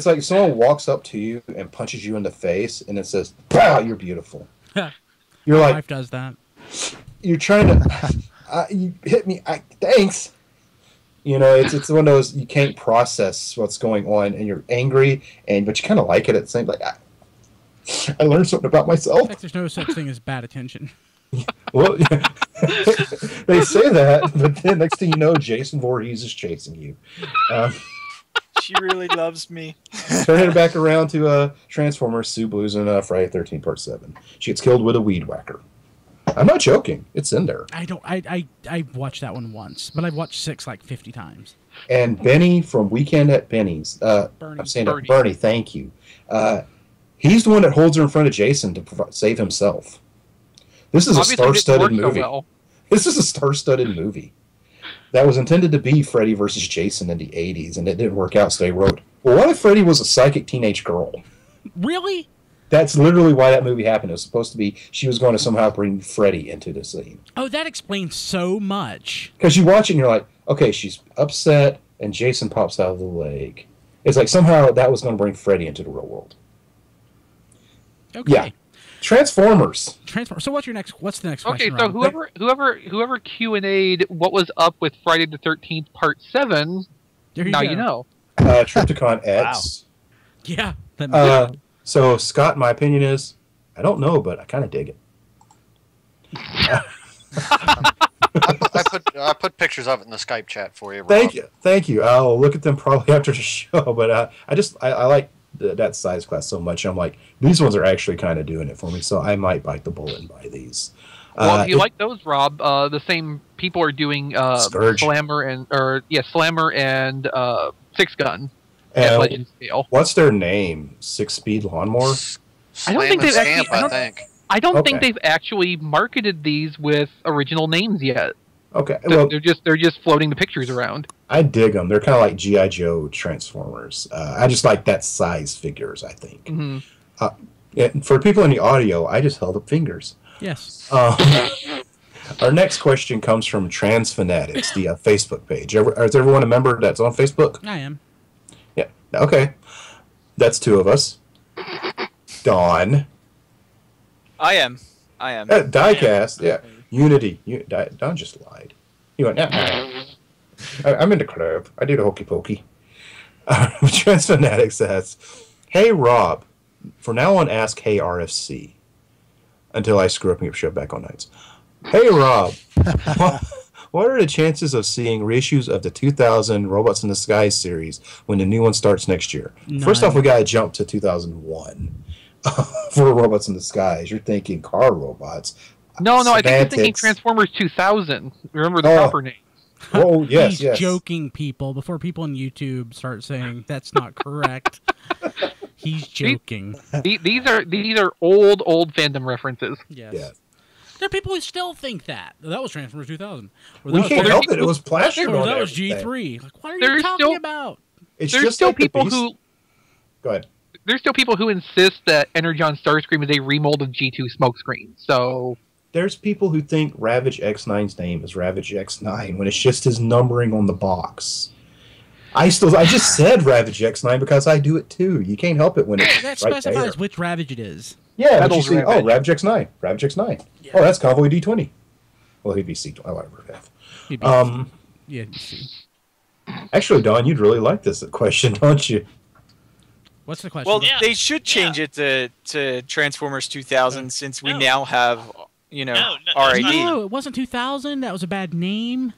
like someone walks up to you and punches you in the face, and it says, "Wow, you're beautiful." You're My like, wife does that. You're trying to, you hit me. Thanks. It's one of those you can't process what's going on, and you're angry, but you kind of like it at the same. Like, I learned something about myself. In fact, there's no such thing as bad attention. Well, they say that, but then next thing you know, Jason Voorhees is chasing you. She really loves me. Turning it back around to Transformers, Sue Blues, and Friday 13 Part 7. She gets killed with a weed whacker. I'm not joking. It's in there. I watched that one once, but I've watched 6 like 50 times. And Benny from Weekend at Benny's. Bernie. I'm saying that. Bernie, thank you. He's the one that holds her in front of Jason to save himself. This is Obviously, a star-studded movie. So well. This is a star-studded movie. That was intended to be Freddy versus Jason in the 80s, and it didn't work out, so they wrote, well, what if Freddy was a psychic teenage girl? Really? That's literally why that movie happened. It was supposed to be she was going to somehow bring Freddy into the scene. Oh, that explains so much. Because you watch it and you're like, okay, she's upset, and Jason pops out of the leg. It's like somehow that was going to bring Freddy into the real world. Okay. Yeah. Transformers. So what's the next question? Okay, so whoever Q&A'd what was up with Friday the 13th Part 7, now you know. Trypticon X. Wow. Yeah. So Scott, my opinion is, I don't know, but I kind of dig it. I put pictures of it in the Skype chat for you, Rob. Thank you. I'll look at them probably after the show, but I like that size class so much. I'm like, these ones are actually kind of doing it for me, so I might bite the bullet and buy these. Well, if you like those, Rob, the same people are doing Slammer and Six Gun at Legend scale. What's their name? 6-speed lawnmower? I don't think they've actually. I don't think they've actually marketed these with original names yet. Okay, well, they're just floating the pictures around. I dig them. They're kind of like G.I. Joe Transformers. I just like that size figures, I think. Mm-hmm. For people in the audio, I just held up fingers. Yes. Our next question comes from Trans Fanatics, the Facebook page. Is everyone a member that's on Facebook? I am. Yeah. Okay. That's 2 of us. Dawn. I am. Diecast, yeah. Unity. Don just lied. He went, I'm in the club. I do the hokey pokey. Trans Fanatic says, hey, Rob. For now on, ask hey, RFC. Until I screw up and get shoved back on nights. Hey, Rob. What are the chances of seeing reissues of the 2000 Robots in the Sky series when the new one starts next year? None. First off, we got to jump to 2001 for Robots in the Skies. You're thinking car robots. No, I think you're thinking Transformers 2000. Remember the proper name. Oh, yes, He's joking, people. Before people on YouTube start saying that's not correct. He's joking. These are old fandom references. Yes. Yeah. There are people who still think that. That was Transformers 2000. We can't help it. It was plastered on that was everything. G3. Like, what are you talking about? There's still people who... Go ahead. There's still people who insist that Energon Starscream is a remold of G2 Smokescreen. So... There's people who think Ravage X9's name is Ravage X9 when it's just his numbering on the box. I just said Ravage X9 because I do it too. You can't help it when it's that right specifies there. which Ravage it is. Yeah, but you see, Ravage X9. Ravage X9. Yeah. Oh, that's Convoy D20. Well, he'd be C20. Whatever. Yeah, C. Actually, Don, you'd really like this question, don't you? What's the question? Well, they should change it to Transformers 2000 since we now have, RID. No, it wasn't 2000. That was a bad name.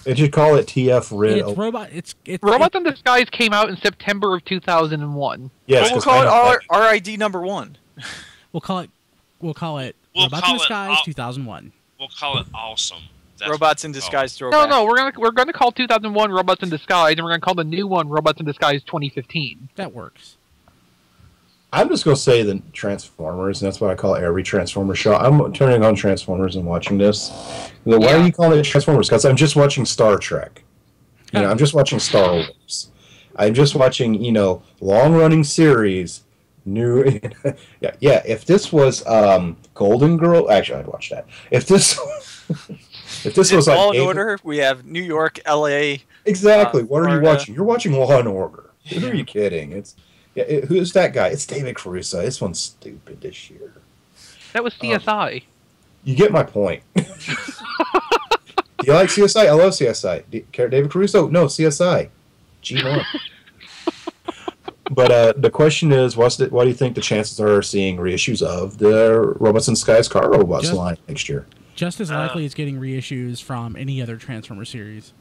They should call it TF Rid. It's Robot. It's Robots in Disguise came out in September of 2001. Yes, we'll call it RID number 1. We'll call it Robots in Disguise 2001. We'll call it awesome. Robots in Disguise throwback. No, we're gonna call 2001 Robots in Disguise, and we're gonna call the new one Robots in Disguise 2015. That works. I'm just going to say the Transformers, and that's what I call every Transformers show. I'm turning on Transformers and watching this. Why are you calling it Transformers? Because I'm just watching Star Trek. I'm just watching Star Wars. I'm just watching, long-running series. New, yeah. If this was Golden Girl, actually, I'd watch that. If this was like Law and Order, we have New York, L.A. Exactly. What are you watching? You're watching Law and Order. Who are you kidding? Who's that guy? It's David Caruso. This one's stupid this year. That was CSI. You get my point. Do you like CSI? I love CSI. Do you care David Caruso? No, CSI. G1. But the question is, what do you think the chances are of seeing reissues of the Robots in Disguise car robots line next year? Just as likely as getting reissues from any other Transformer series.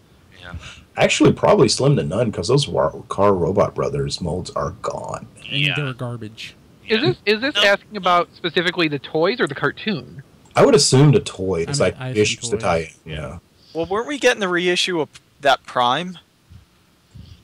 Yeah. Actually, probably slim to none because those Car Robot Brothers molds are gone. And they're garbage. Is this asking about specifically the toys or the cartoon? I would assume the toy. It's like issues to tie in. Yeah. Well, weren't we getting the reissue of that Prime?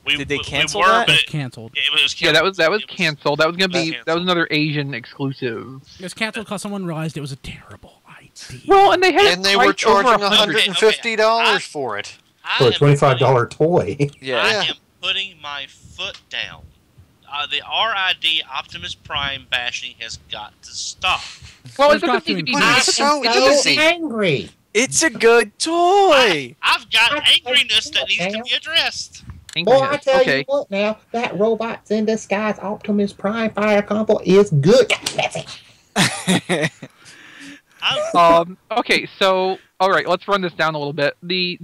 Did they cancel that? It was canceled. Yeah, that was canceled. That was another Asian exclusive. It was canceled because someone realized it was a terrible idea. Well, and they were charging $150 for it. For a $25 toy. Yeah. I am putting my foot down. The RID Optimus Prime bashing has got to stop. Well, it doesn't need to be so easy. Angry. It's a good toy. I've got angriness that needs to be addressed. Well, I tell you what now, that Robots in Disguise Optimus Prime Fire Combo is good. Okay, so all right, let's run this down a little bit. The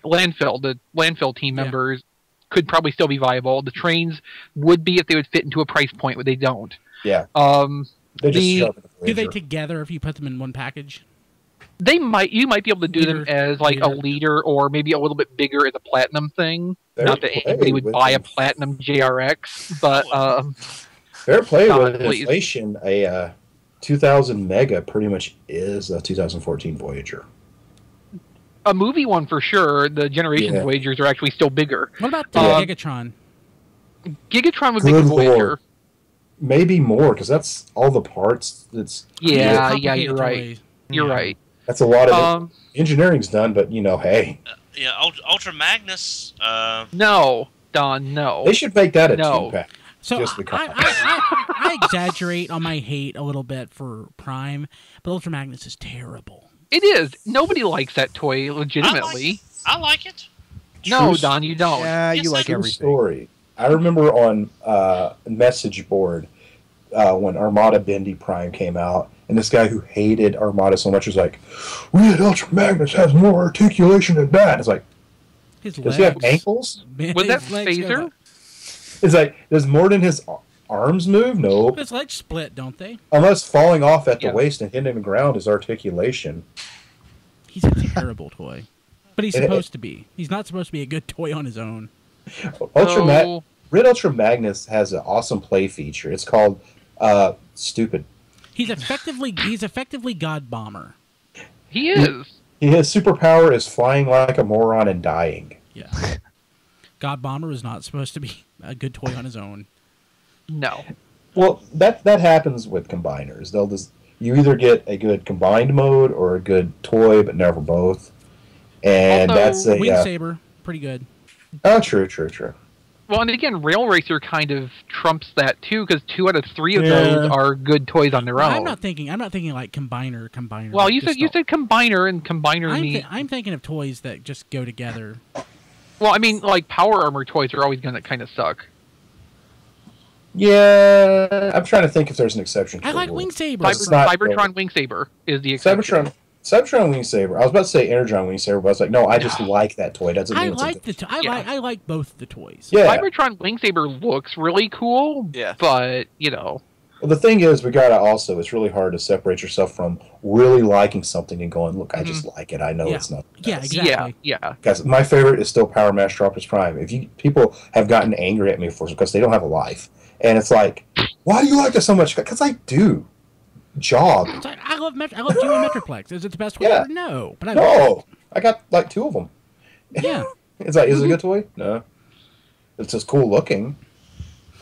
landfill team members could probably still be viable. The trains would be if they would fit into a price point, but they don't. Yeah. Do they together if you put them in one package? You might be able to do them as like a leader or maybe a little bit bigger as a platinum thing. Not that anybody would buy a platinum JRX, but fair play with inflation. A 2000 Mega pretty much is a 2014 Voyager. A movie one for sure. The Generations Voyagers are actually still bigger. What about Gigatron? Gigatron would be a Voyager. Maybe more because that's all the parts. Yeah, you're right. You're right. That's a lot of engineering's done, but hey. Ultra Magnus. No, Don. No. They should make that a 2-pack. So I exaggerate on my hate a little bit for Prime, but Ultra Magnus is terrible. It is. Nobody likes that toy legitimately. I like it. No, Don, you don't. Yeah, you like everything. Story. I remember on message board when Armada Bendy Prime came out, and this guy who hated Armada so much was like, "Weird Ultra Magnus has more articulation than that." It's like, does he have ankles? Was that Phaser? It's like, does more than his arms move? No. His legs split, don't they? Unless falling off at the waist and hitting the ground is articulation. He's a terrible toy. But he's supposed to be. He's not supposed to be a good toy on his own. Red Ultra Magnus has an awesome play feature. It's called Stupid. He's effectively God Bomber. He is. His superpower is flying like a moron and dying. Yeah. God Bomber is not supposed to be a good toy on his own. No. Well, that happens with combiners. You either get a good combined mode or a good toy, but never both. And also, that's a Wing Saber, pretty good. Oh, true. Well, and again, Rail Racer kind of trumps that too, because 2 out of 3 of those are good toys on their own. I'm not thinking like combiner. Well, you said combiner, and combiner I'm thinking of toys that just go together. Well, I mean, like Power Armor toys are always going to kind of suck. Yeah, I'm trying to think if there's an exception. I like Wing Saber. Cybertron Wing Saber is the exception. Cybertron Wing Saber. I was about to say Energon Wing Saber, but I was like, no, I just like that toy. Doesn't mean I like both the toys. Yeah. Cybertron Wing Saber looks really cool. But Well, the thing is, it's really hard to separate yourself from really liking something and going, look, I just like it. I know it's not. Yeah, exactly. Yeah. Because my favorite is still Power Master Optimus Prime. People have gotten angry at me because they don't have a life. And it's like, why do you like this so much? Because I do. Jog. Like, I love Geo Metroplex. Is it the best toy ever? No. But I got like 2 of them. Yeah. It's like, is it a good toy? No. It's just cool looking.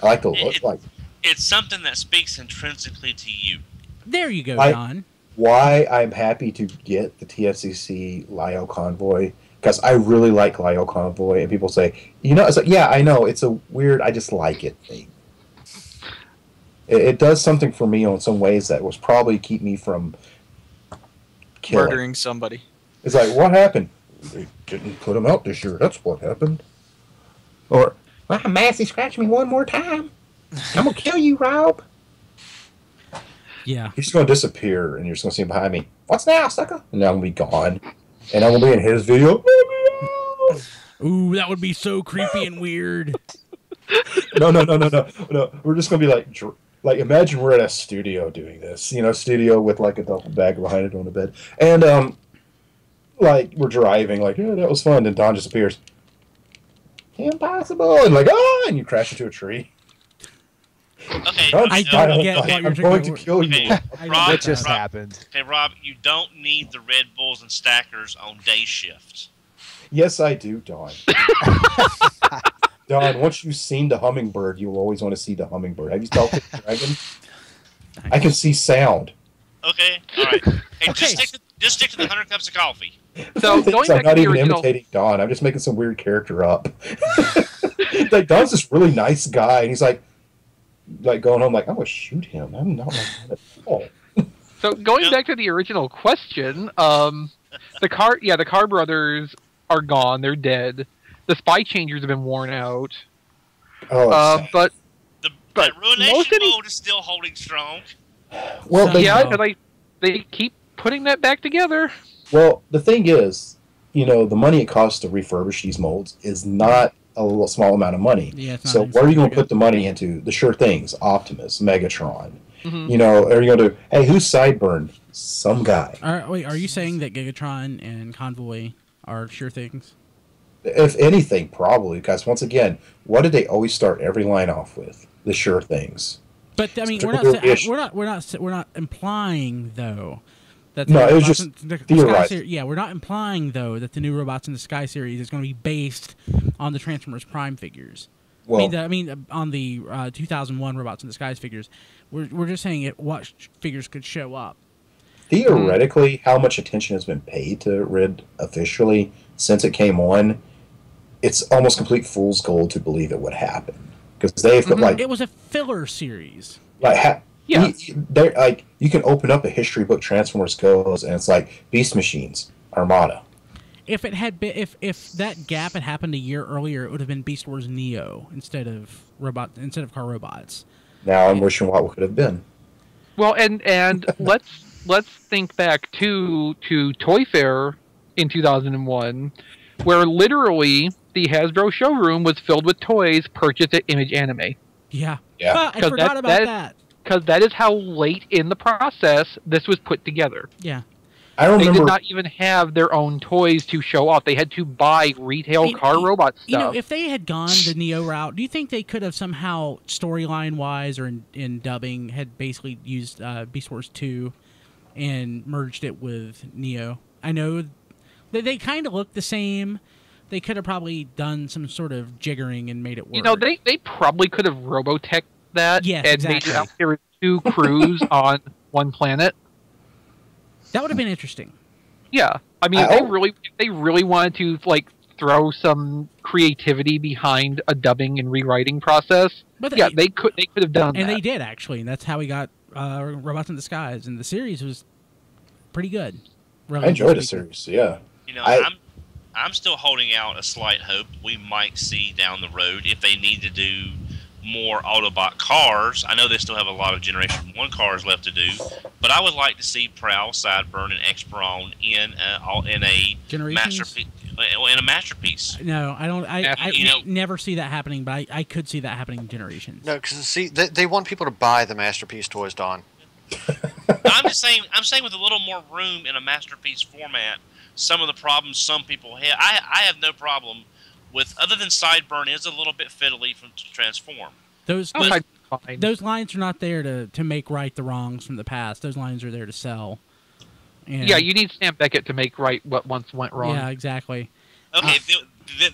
I like the look. It's something that speaks intrinsically to you. There you go, Don. Why I'm happy to get the TFCC Lio Convoy, because I really like Lio Convoy, and people say, it's like, yeah, I know, it's a weird, I just like it thing. It does something for me in some ways that was probably keep me from murdering somebody. It's like, what happened? They didn't put him out this year. That's what happened. Or, well, Massey scratched me one more time. I'm going to kill you, Rob. Yeah. He's just going to disappear, and you're just going to see him behind me. What's now, sucker? And now I'm going to be gone. And I'm going to be in his video. Ooh, that would be so creepy and weird. No. We're just going to be like, imagine we're at a studio doing this. Studio with like a duffel bag behind it on the bed. And, like, we're driving, like, yeah, that was fun. And Don just appears. Impossible. And like, and you crash into a tree. Okay, I don't get what you're going to kill you. Rob, what just happened? Okay, Rob, you don't need the Red Bulls and Stackers on day shifts. Yes, I do, Don. Don, once you've seen the hummingbird, you will always want to see the hummingbird. Have you talked to the dragon? I can see sound. Okay, all right. Hey, just stick to the 100 cups of coffee. So going back I'm not to the even original... imitating Don. I'm just making some weird character up. Like, Don's this really nice guy, and he's like going home like, I'm gonna shoot him. I'm not like that at all. So going back to the original question, the Car Brothers are gone. They're dead. The Spy Changers have been worn out. But Ruination mode is still holding strong. Well, they keep putting that back together. Well, the thing is, the money it costs to refurbish these molds is not a small amount of money. Yeah, so where are you going to put the money into? The sure things, Optimus, Megatron. Mm-hmm. Are you going to, hey, who's Sideburn? Some guy. Are you saying that Gigatron and Convoy are sure things? If anything, probably, because once again, what did they always start every line off with? The sure things. But I mean, we're not implying though that it was just theorizing. Yeah, we're not implying though that the new Robots in the Sky series is going to be based on the Transformers Prime figures. Well, I mean, on the 2001 Robots in the Sky figures. We're just saying what figures could show up. Theoretically, how much attention has been paid to Red officially since it came on? It's almost complete fool's gold to believe it would happen. Because they've got it was a filler series. You can open up a history book, Transformers Goes, and it's like Beast Machines, Armada. If it had been, if that gap had happened a year earlier, it would have been Beast Wars Neo instead of Car Robots. Now I'm wishing what could have been. Well, and let's think back to Toy Fair in 2001, where literally the Hasbro showroom was filled with toys purchased at Image Anime. Yeah. I forgot about that. Because that is how late in the process this was put together. Yeah. I remember they did not even have their own toys to show off. They had to buy retail car robot stuff. You know, if they had gone the Neo route, do you think they could have somehow, storyline-wise or in dubbing, had basically used Beast Wars 2 and merged it with Neo? I know they kind of look the same. They could have probably done some sort of jiggering and made it work. You know, they probably could have Robotech that and made it out there with 2 crews on one planet. That would have been interesting. Yeah, I mean, if they really wanted to like throw some creativity behind a dubbing and rewriting process. But they could have done that, and they did actually. And that's how we got Robots in Disguise, and the series was pretty good. I enjoyed the series. Yeah, you know, I'm still holding out a slight hope we might see down the road if they need to do more Autobot cars. I know they still have a lot of Generation 1 cars left to do, but I would like to see Prowl, Sideburn, and X-Brawn in a masterpiece. No, I don't. I never see that happening, but I could see that happening in Generations. No, because see, they want people to buy the masterpiece toys, Don. I'm saying with a little more room in a masterpiece format, some of the problems some people have, I have no problem with, other than Sideburn is a little bit fiddly to transform. Those lines are not there to make right the wrongs from the past. Those lines are there to sell. And yeah, you need Sam Beckett to make right what once went wrong. Yeah, exactly. Okay,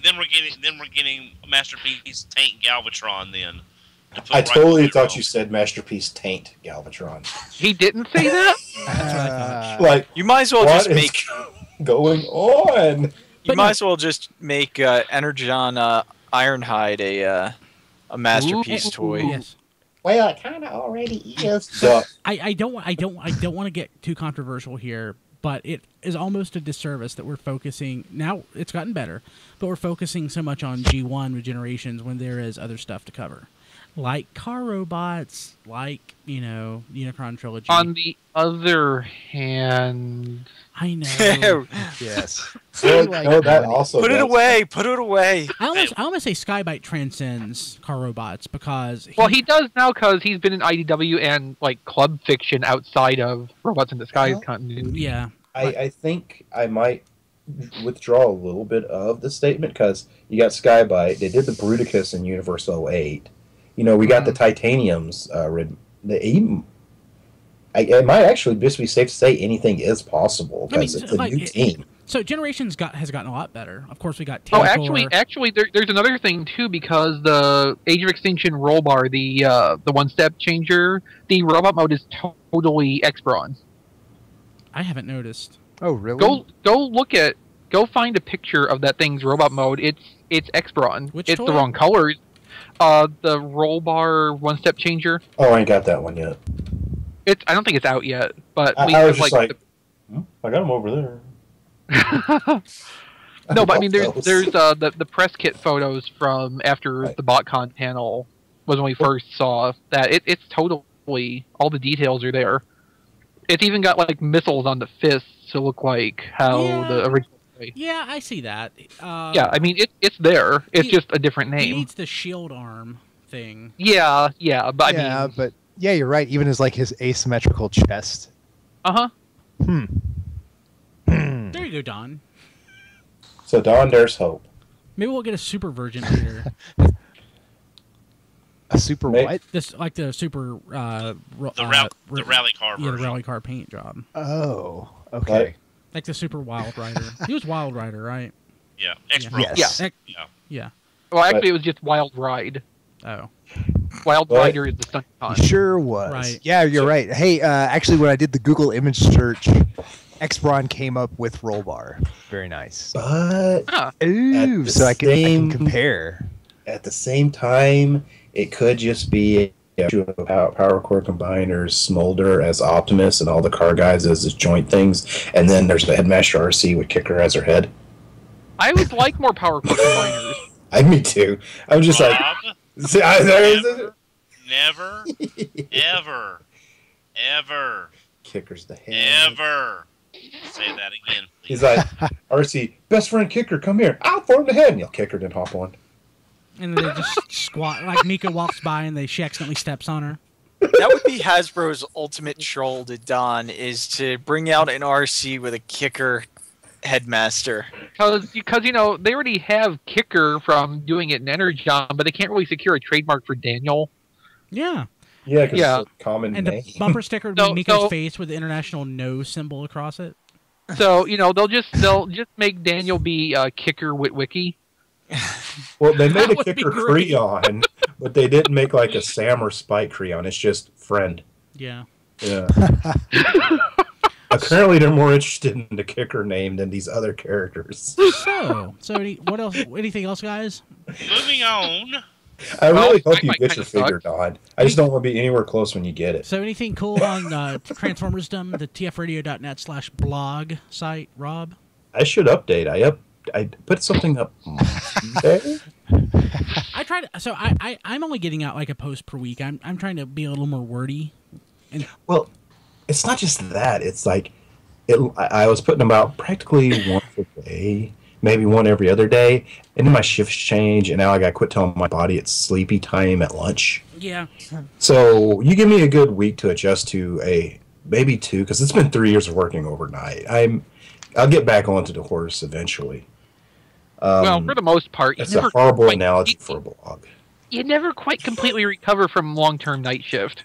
then we're getting Masterpiece Taint Galvatron then. I totally thought you said Masterpiece Taint Galvatron. He didn't say that? That's what I thought. Like, you might as well just make going on. You might as well just make Energon Ironhide a masterpiece toy. Yes. Well, it kind of already is. I don't want to get too controversial here, but it is almost a disservice that we're focusing now. It's gotten better, but we're focusing so much on G1 with Generations when there is other stuff to cover, like car robots, like Unicron Trilogy. On the other hand, I know. Yes. That also put it away. Put it away. I almost say Sky-Byte transcends car robots because he does now because he's been in IDW and like Club Fiction outside of Robots in Disguise continuity. Yeah. I think I might withdraw a little bit of the statement because you got Sky-Byte. They did the Bruticus in Universe 08. We got the Titaniums. It might actually just be safe to say anything is possible because it's a new team. So Generations has gotten a lot better. Of course, we got. Oh, actually, there's another thing too because the Age of Extinction roll bar, the one-step changer, the robot mode is totally X-Brawn. I haven't noticed. Oh, really? Go find a picture of that thing's robot mode. It's X-Brawn. It's toy? the wrong colors. The roll bar one-step changer. Oh, I ain't got that one yet. I don't think it's out yet, but I was just like I got them over there. No, but I mean, there's the press kit photos from after the BotCon panel was when we first saw that. It's totally, all the details are there. It's even got like missiles on the fists to look like how the original. Yeah, I see that. Yeah, I mean it's there. It's just a different name. He needs the shield arm thing. Yeah, but yeah, you're right. Even as like his asymmetrical chest. There you go, Don. So Don, there's hope. Maybe we'll get a super version later. A super what? This like the super the rally car version. Yeah, the rally car paint job. Oh, okay. Like the super Wild Rider. He was Wild Rider, right? Yeah, X-Brawn. Yes. Yeah. Well, actually, it was just Wild Ride. Oh. Wild Rider is the stunt con. He sure was. Right. Yeah, you're right. Hey, actually, when I did the Google image search, X-Brawn came up with Rollbar. Very nice. But ooh, so I can compare. At the same time, it could just be Power Core Combiners, Smolder as Optimus, and all the car guys as his joint things, and then there's the Headmaster RC with Kicker as her head. I would like more Power Core Combiners. Me too. I'm just Rob, never, ever. Kicker's the head. Ever. Say that again, please. He's like, RC, best friend Kicker, come here. I'll form the head. And you'll Kicker, then hop on. And then they just squat. Like Mika walks by and she accidentally steps on her. That would be Hasbro's ultimate troll to Don, is to bring out an RC with a kicker headmaster. Because they already have Kicker from doing it in Energon, but they can't really secure a trademark for Daniel. Yeah. Yeah, because it's a common and name. The bumper sticker would be Miko's face with the international no symbol across it. So they'll just make Daniel be Kicker Witwicky. Well, they made a Kicker Creon, but they didn't make like a Sam or Spike Creon. It's just friend. Yeah. Yeah. Apparently, they're more interested in the Kicker name than these other characters. So what else? Anything else, guys? Moving on. I really hope you get your figure, Don. I just don't want to be anywhere close when you get it. So anything cool on Transformersdom, the tfradio.net/blog site, Rob? I should update. I put something up Monday. I tried. So I'm only getting out like a post per week. I'm trying to be a little more wordy. Well, it's not just that. It's like I was putting them out practically once a day, maybe one every other day, and then my shifts change, and now I got to quit telling my body it's sleepy time at lunch. Yeah. So you give me a good week to adjust to maybe 2, because it's been 3 years of working overnight. I'll get back onto the horse eventually. Well, for the most part, it's a horrible analogy for a blog. You never quite completely recover from long-term night shift.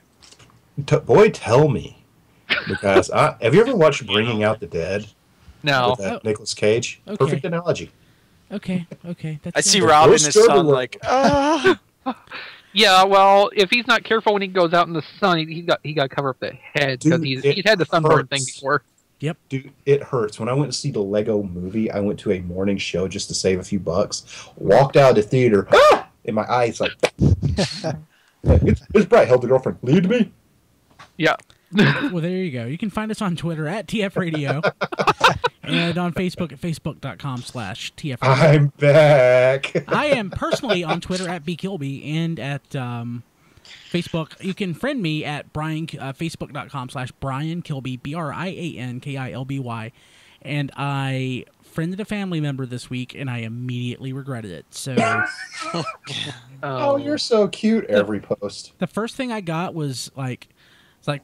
Boy, tell me, because have you ever watched Bringing Out the Dead? No. With that Nicolas Cage. Okay. Perfect analogy. Okay. I see Rob and his son like, Yeah, well, if he's not careful when he goes out in the sun, he got to cover up the head because he's had the sunburn thing before. Yep. Dude, it hurts. When I went to see the Lego movie, I went to a morning show just to save a few bucks. Walked out of the theater, and my eyes like, it's bright. Held the girlfriend. Lead me. Yeah. Well, there you go. You can find us on Twitter at TF Radio and on Facebook at facebook.com/TF Radio. I'm back. I am personally on Twitter at BKilby and at Facebook. You can friend me at facebook.com/Brian Kilby, BrianKilby. And I friended a family member this week, and I immediately regretted it. So, oh, you're so cute. Every post. The first thing I got was like,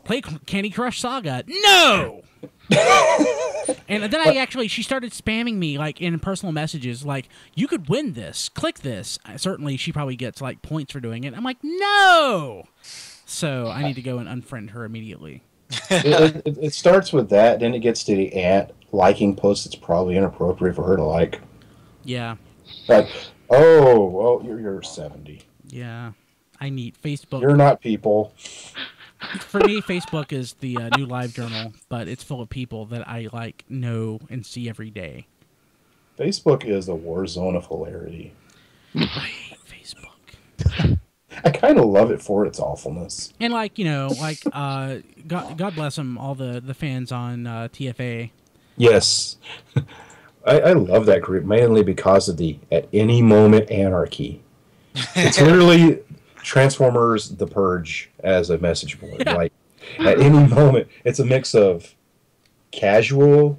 play Candy Crush Saga. No! And then she started spamming me like in personal messages like, you could win this, click this. Certainly she probably gets like points for doing it. I'm like, no! So I need to go and unfriend her immediately. It starts with that, then it gets to the aunt liking posts that's probably inappropriate for her to like. Yeah. Like, oh, you're 70. Yeah. I need Facebook. You're not people. For me, Facebook is the new live journal, but it's full of people that I like, know, and see every day. Facebook is a war zone of hilarity. I hate Facebook. I kind of love it for its awfulness. And God bless them, all the fans on TFA. Yes. I love that group, mainly because of the at any moment anarchy. It's literally Transformers The Purge as a message board. Yeah. Like, at any moment, it's a mix of casual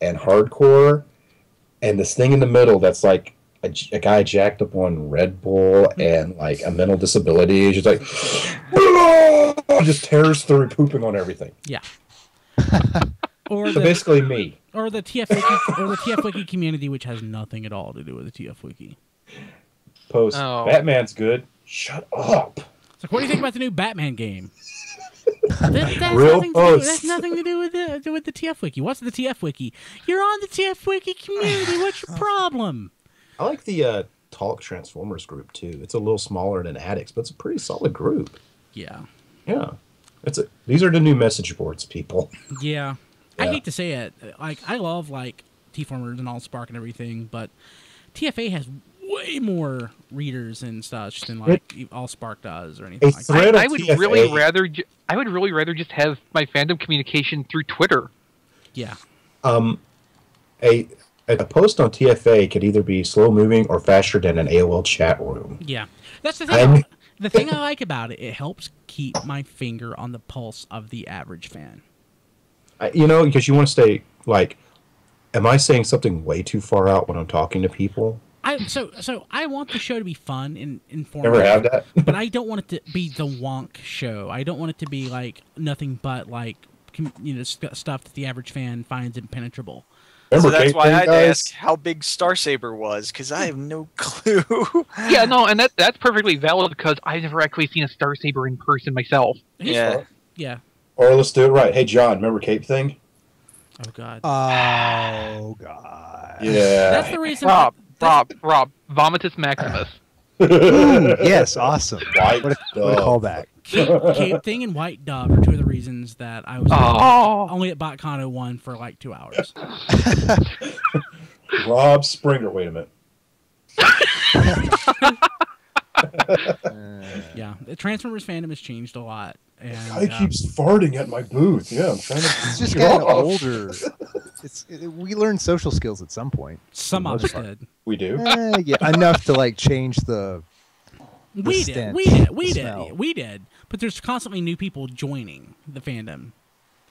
and hardcore, and this thing in the middle that's like a guy jacked up on Red Bull and like a mental disability. He's just like, just tears through pooping on everything. Yeah. So basically me. Or the TF Wiki community, which has nothing at all to do with the TF Wiki. Post, Batman's good. Shut up. It's like, what do you think about the new Batman game? That's nothing to do with the TF Wiki. What's the TF Wiki? You're on the TF Wiki community. What's your problem? I like the Talk Transformers group too. It's a little smaller than Addicts, but it's a pretty solid group. Yeah. Yeah. These are the new message boards, people. Yeah. I hate to say it. Like, I love like T-Formers and AllSpark and everything, but TFA has way more readers and such than like AllSpark does or anything like that. I would really rather just have my fandom communication through Twitter. Yeah. A post on TFA could either be slow moving or faster than an AOL chat room. Yeah. That's the thing. The thing I like about it, it helps keep my finger on the pulse of the average fan. Because you want to stay like, am I saying something way too far out when I'm talking to people? I want the show to be fun and informative. Never have that. But I don't want it to be the wonk show. I don't want it to be like nothing but like stuff that the average fan finds impenetrable. So that's why I'd ask how big Starsaber was, because I have no clue. Yeah, no, and that's perfectly valid because I've never actually seen a Starsaber in person myself. Yeah. Or let's do it right. Hey, John, remember Cape Thing? Oh, God. Oh, God. Yeah. That's the reason. Rob, Vomitus Maximus. Ooh, yes, awesome. White what a callback. Cape Thing and White Dove are two of the reasons that I was only at BotCon 01 for like 2 hours. Rob Springer. Wait a minute. Yeah, the Transformers fandom has changed a lot. And, guy keeps farting at my booth. Yeah, I'm trying to. It's just getting older. We learned social skills at some point. Some of us did. We do. Yeah, enough to like change the. We did. But there's constantly new people joining the fandom.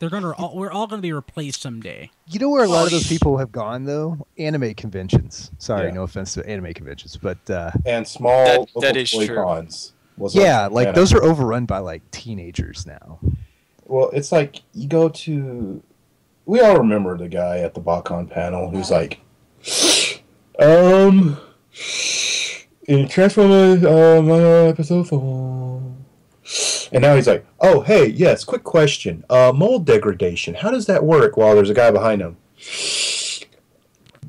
We're all gonna be replaced someday. You know where a lot of those people have gone though? Anime conventions. Sorry, no offense to anime conventions, but and small that is true. cons. Yeah, like those are overrun by like teenagers now. Well, it's like you go to. We all remember the guy at the BotCon panel who's like, in Transformers episode 4. And now he's like, oh, hey, yes, quick question. Mold degradation, how does that work while there's a guy behind him?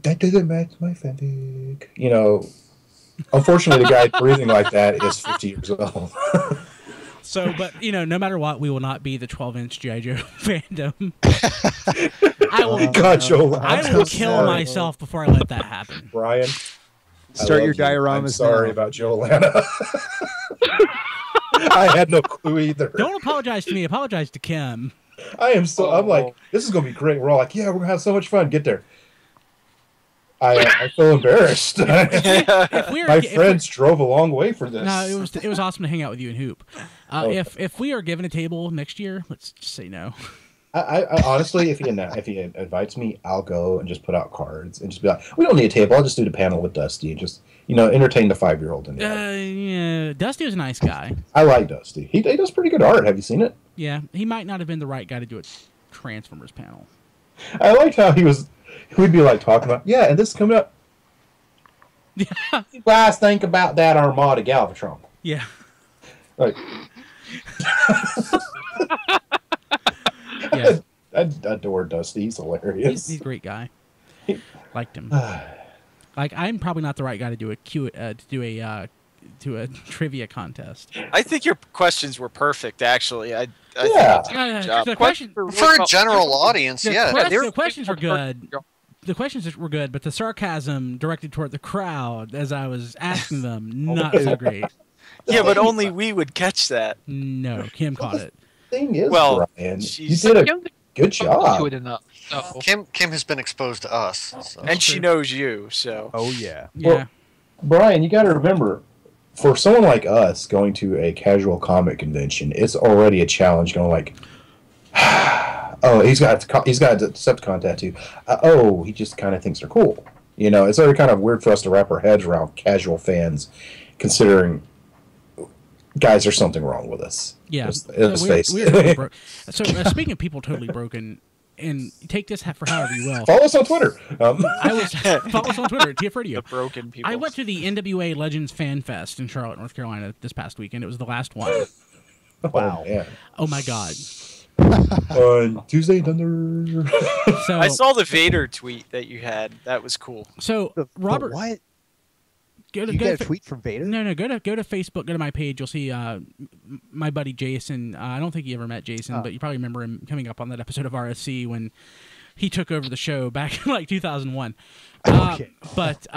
That doesn't match my fanfic. You know, unfortunately, the guy breathing like that is 50 years old. So, but, no matter what, we will not be the 12-inch G.I. Joe fandom. I will kill myself before I let that happen. Brian, start your dioramas. I'm sorry about Joe Lana. I had no clue either. Don't apologize to me. Apologize to Kim. I'm like, this is going to be great. We're all like, yeah, we're going to have so much fun. Get there. I feel embarrassed. My friends drove a long way for this. No, it was awesome to hang out with you and Hoop. If we are given a table next year, let's just say no. I honestly, if he invites me, I'll go and just put out cards and just be like, we don't need a table. I'll just do the panel with Dusty and just entertain the 5-year-old. Yeah, Dusty was a nice guy. I like Dusty. He does pretty good art. Have you seen it? Yeah, he might not have been the right guy to do a Transformers panel. I liked how we'd be like talking about, yeah, and this is coming up. Yeah. What do you guys think about that Armada Galvatron? Yeah. Like, yeah. I adore Dusty. He's hilarious. He's a great guy. Liked him. Like, I'm probably not the right guy to do a trivia contest. I think your questions were perfect, actually. I think the question for a general audience, the questions were good. The questions were good, but the sarcasm directed toward the crowd as I was asking them, not so great. Yeah, but only we would catch that. No, Kim caught it. Thing is, well, Brian, you did a good job. Kim has been exposed to us, so. And she knows you. So. Oh yeah. Well, Brian, you got to remember, for someone like us going to a casual comic convention, it's already a challenge. Going like, oh, he's got a Decepticon tattoo. He just kind of thinks they're cool. It's already kind of weird for us to wrap our heads around casual fans, considering. Guys, there's something wrong with us. Yeah. Let's face it. So, speaking of people totally broken, and take this for however you will. Follow us on Twitter. Follow us on Twitter at TF Radio. The broken people. I went to the NWA Legends Fan Fest in Charlotte, North Carolina this past weekend. It was the last one. Wow. Oh, my God. On Tuesday, Thunder. So, I saw the Vader tweet that you had. That was cool. So, Robert. What? You got a tweet from Vader? No. Go to Facebook. Go to my page. You'll see my buddy Jason. I don't think you ever met Jason, but you probably remember him coming up on that episode of RSC when he took over the show back in like 2001. Okay. But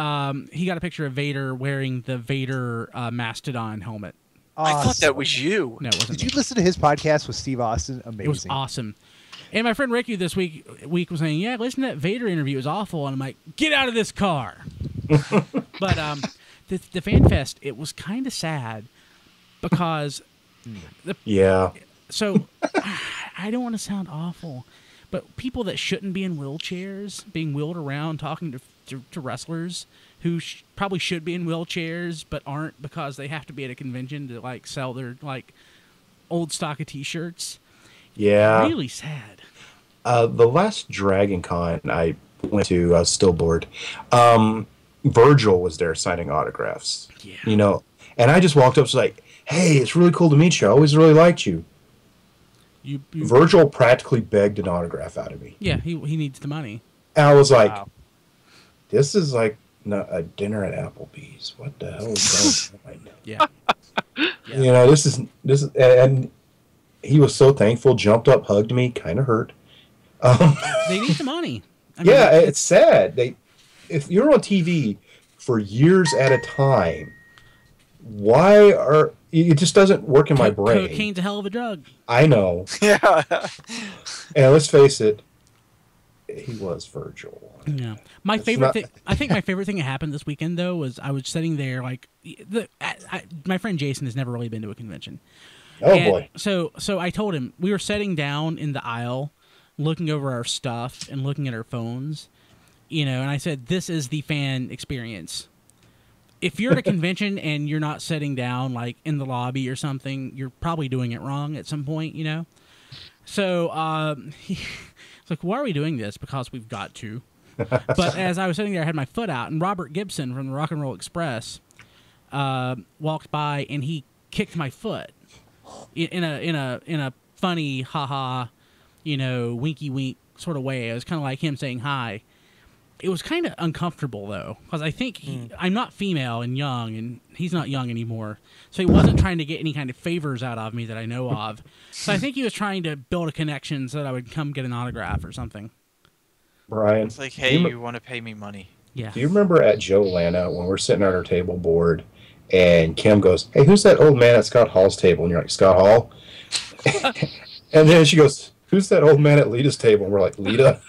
he got a picture of Vader wearing the Vader Mastodon helmet. Awesome. I thought that was you. No, it wasn't. Did you listen to his podcast with Steve Austin? Amazing. It was awesome. And my friend Ricky this week was saying, yeah, listen to that Vader interview. It was awful. And I'm like, get out of this car. But the Fan Fest, it was kind of sad because... yeah. So, I don't want to sound awful, But people that shouldn't be in wheelchairs being wheeled around talking to wrestlers who probably should be in wheelchairs but aren't because they have to be at a convention to like sell their like old stock of T-shirts. Yeah. Really sad. The last Dragon Con I went to, I was still bored. Virgil was there signing autographs. Yeah. You know, and I just walked up and was like, hey, it's really cool to meet you. I always really liked you. Virgil practically begged an autograph out of me. Yeah, he needs the money. And I was like, this is like a dinner at Applebee's. What the hell is going on? Yeah. You know, this is, and he was so thankful, jumped up, hugged me, kind of hurt. They need the money. I mean, yeah, it's sad. If you're on TV for years at a time, it just doesn't work in my brain. Cocaine's a hell of a drug. I know. Yeah. And let's face it, he was Virgil. Yeah. My favorite thing that happened this weekend though was I was sitting there like my friend Jason has never really been to a convention. Oh boy. So I told him we were sitting down in the aisle looking over our stuff and looking at our phones, you know, and I said this is the fan experience. If you're at a convention and you're not sitting down like in the lobby or something, you're probably doing it wrong at some point, you know. So it's like, why are we doing this? Because we've got to. But as I was sitting there, I had my foot out, and Robert Gibson from the Rock and Roll Express walked by, and he kicked my foot in a funny, haha, you know, winky wink sort of way. It was kind of like him saying hi. It was kind of uncomfortable though, because I think I'm not female and young, and he's not young anymore, so he wasn't trying to get any kind of favors out of me that I know of. So I think he was trying to build a connection so that I would come get an autograph or something. Brian, it's like, hey, you want to pay me money? Yeah. Do you remember at Joe Lana when we're sitting at our table board, and Kim goes, "Hey, who's that old man at Scott Hall's table?" And you're like, "Scott Hall." And then she goes, "Who's that old man at Lita's table?" And we're like, "Lita."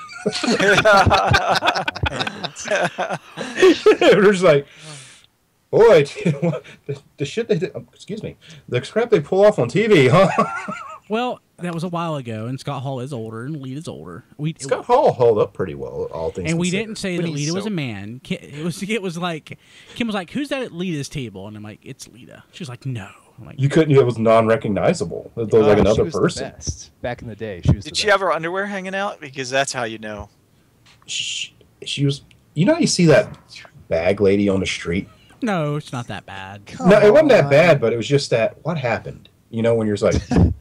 We're just like, boy, the shit they did, excuse me, the crap they pull off on TV, huh? Well, that was a while ago, and Scott Hall is older, and Lita's older. Scott Hall held up pretty well, all things and we considered. didn't say that Lita was a man. It was like, Kim was like, "Who's that at Lita's table?" And I'm like, "It's Lita." She was like, "No." I'm like, you couldn't. It was non-recognizable. It was like another person. The best. Back in the day, she was. Did she have her underwear hanging out? Because that's how you know. She was. You know, you see that bag lady on the street. No, it's not that bad. No, it wasn't that bad, but it was just that. What happened? You know, when you're just like,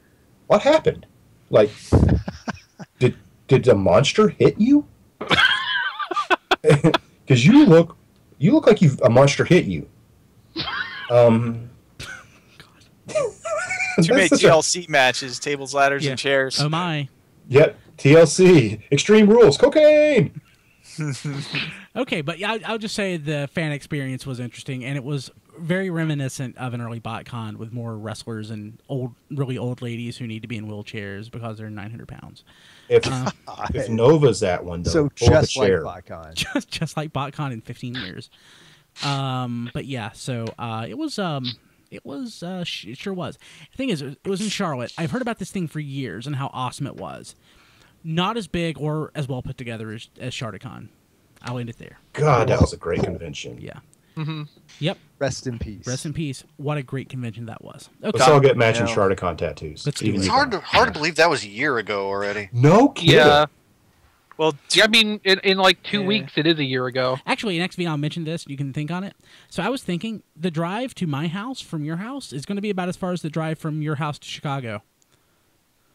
what happened? Like, did the monster hit you? Because you look like a monster hit you. Too many TLC matches, tables, ladders, and chairs. Oh my. Yep, TLC, Extreme Rules, cocaine. Okay, but I'll just say the fan experience was interesting, and it was very reminiscent of an early BotCon with more wrestlers and really old ladies who need to be in wheelchairs because they're 900 pounds. If Nova's that one, though, so just like BotCon, just like BotCon in 15 years. But yeah, so it sure was. The thing is, it was in Charlotte. I've heard about this thing for years and how awesome it was. Not as big or as well put together as ShardaCon. I'll end it there. God, that was a great convention. Yeah. Mm-hmm. Yep. Rest in peace. Rest in peace. What a great convention that was. Okay. Let's all get matching ShardaCon tattoos. It's hard to believe that was a year ago already. No kidding. Yeah. Well, yeah, I mean, in like 2 weeks, it is a year ago. Actually, next video I'll mention this. You can think on it. So I was thinking the drive to my house from your house is going to be about as far as the drive from your house to Chicago.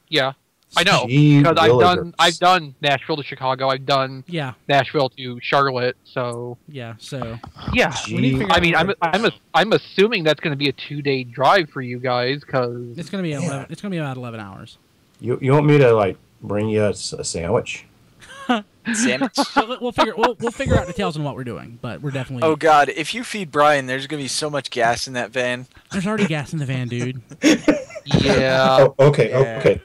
Yeah, I know because I've done Nashville to Chicago. I've done Nashville to Charlotte. So yeah. We need to figure out I'm assuming that's going to be a 2-day drive for you guys because it's going to be it's going to be about 11 hours. You want me to like bring you a sandwich? Sandwich. We'll figure out details on what we're doing, but we're definitely. Oh God! If you feed Brian, there's gonna be so much gas in that van. There's already gas in the van, dude. Yeah. Okay.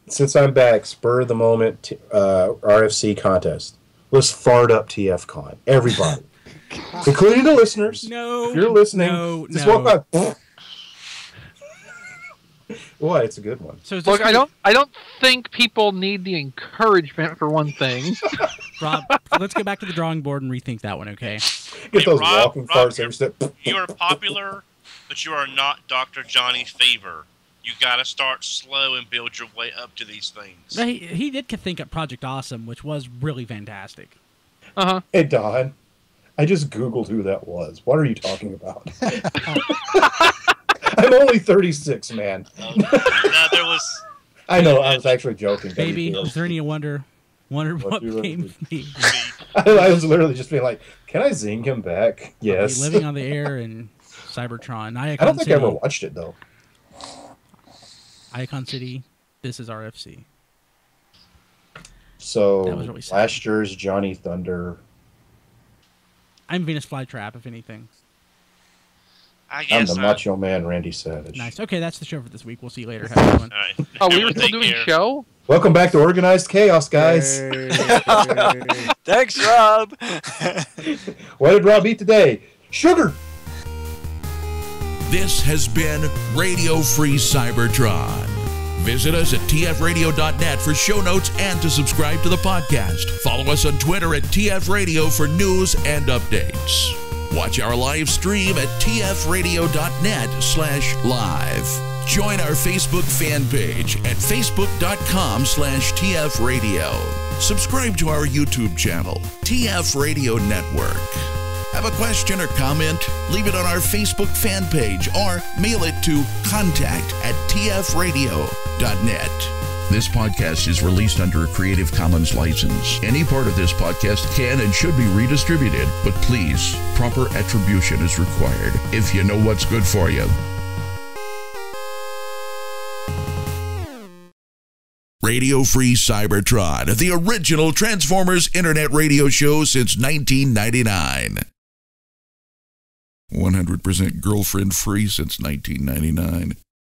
Since I'm back, spur of the moment RFC contest. Let's fart up TFCon. Everybody, including the listeners. No. If you're listening, just walk by. Why? It's a good one. So look, I don't think people need the encouragement for one thing. Rob, let's go back to the drawing board and rethink that one, okay? Get those walking farts. You are popular, but you are not Dr. Johnny Fever. You got to start slow and build your way up to these things. He did think up Project Awesome, which was really fantastic. Uh-huh. Hey, Don, I just Googled who that was. What are you talking about? I'm only 36, man. No, there was... I know, I was actually joking. Baby, is there any wonder what became of me? I was literally just being like, can I zing him back? Yes. Living on the Air and Cybertron. I don't think I ever watched it, though. Icon City, This Is RFC. So, really last year's Johnny Thunder. I'm Venus Flytrap, if anything. I guess I'm the Macho Man, Randy Savage. Nice. Okay, that's the show for this week. We'll see you later. Have a good one. All right. Oh, we were still doing show? Welcome back to Organized Chaos, guys. Thanks, Rob. What did Rob eat today? Sugar. This has been Radio Free Cybertron. Visit us at tfradio.net for show notes and to subscribe to the podcast. Follow us on Twitter at tfradio for news and updates. Watch our live stream at tfradio.net/live. Join our Facebook fan page at facebook.com/tfradio. Subscribe to our YouTube channel, TF Radio Network. Have a question or comment? Leave it on our Facebook fan page or mail it to contact@tfradio.net. This podcast is released under a Creative Commons license. Any part of this podcast can and should be redistributed, but please, proper attribution is required if you know what's good for you. Radio Free Cybertron, the original Transformers internet radio show since 1999. 100% girlfriend free since 1999.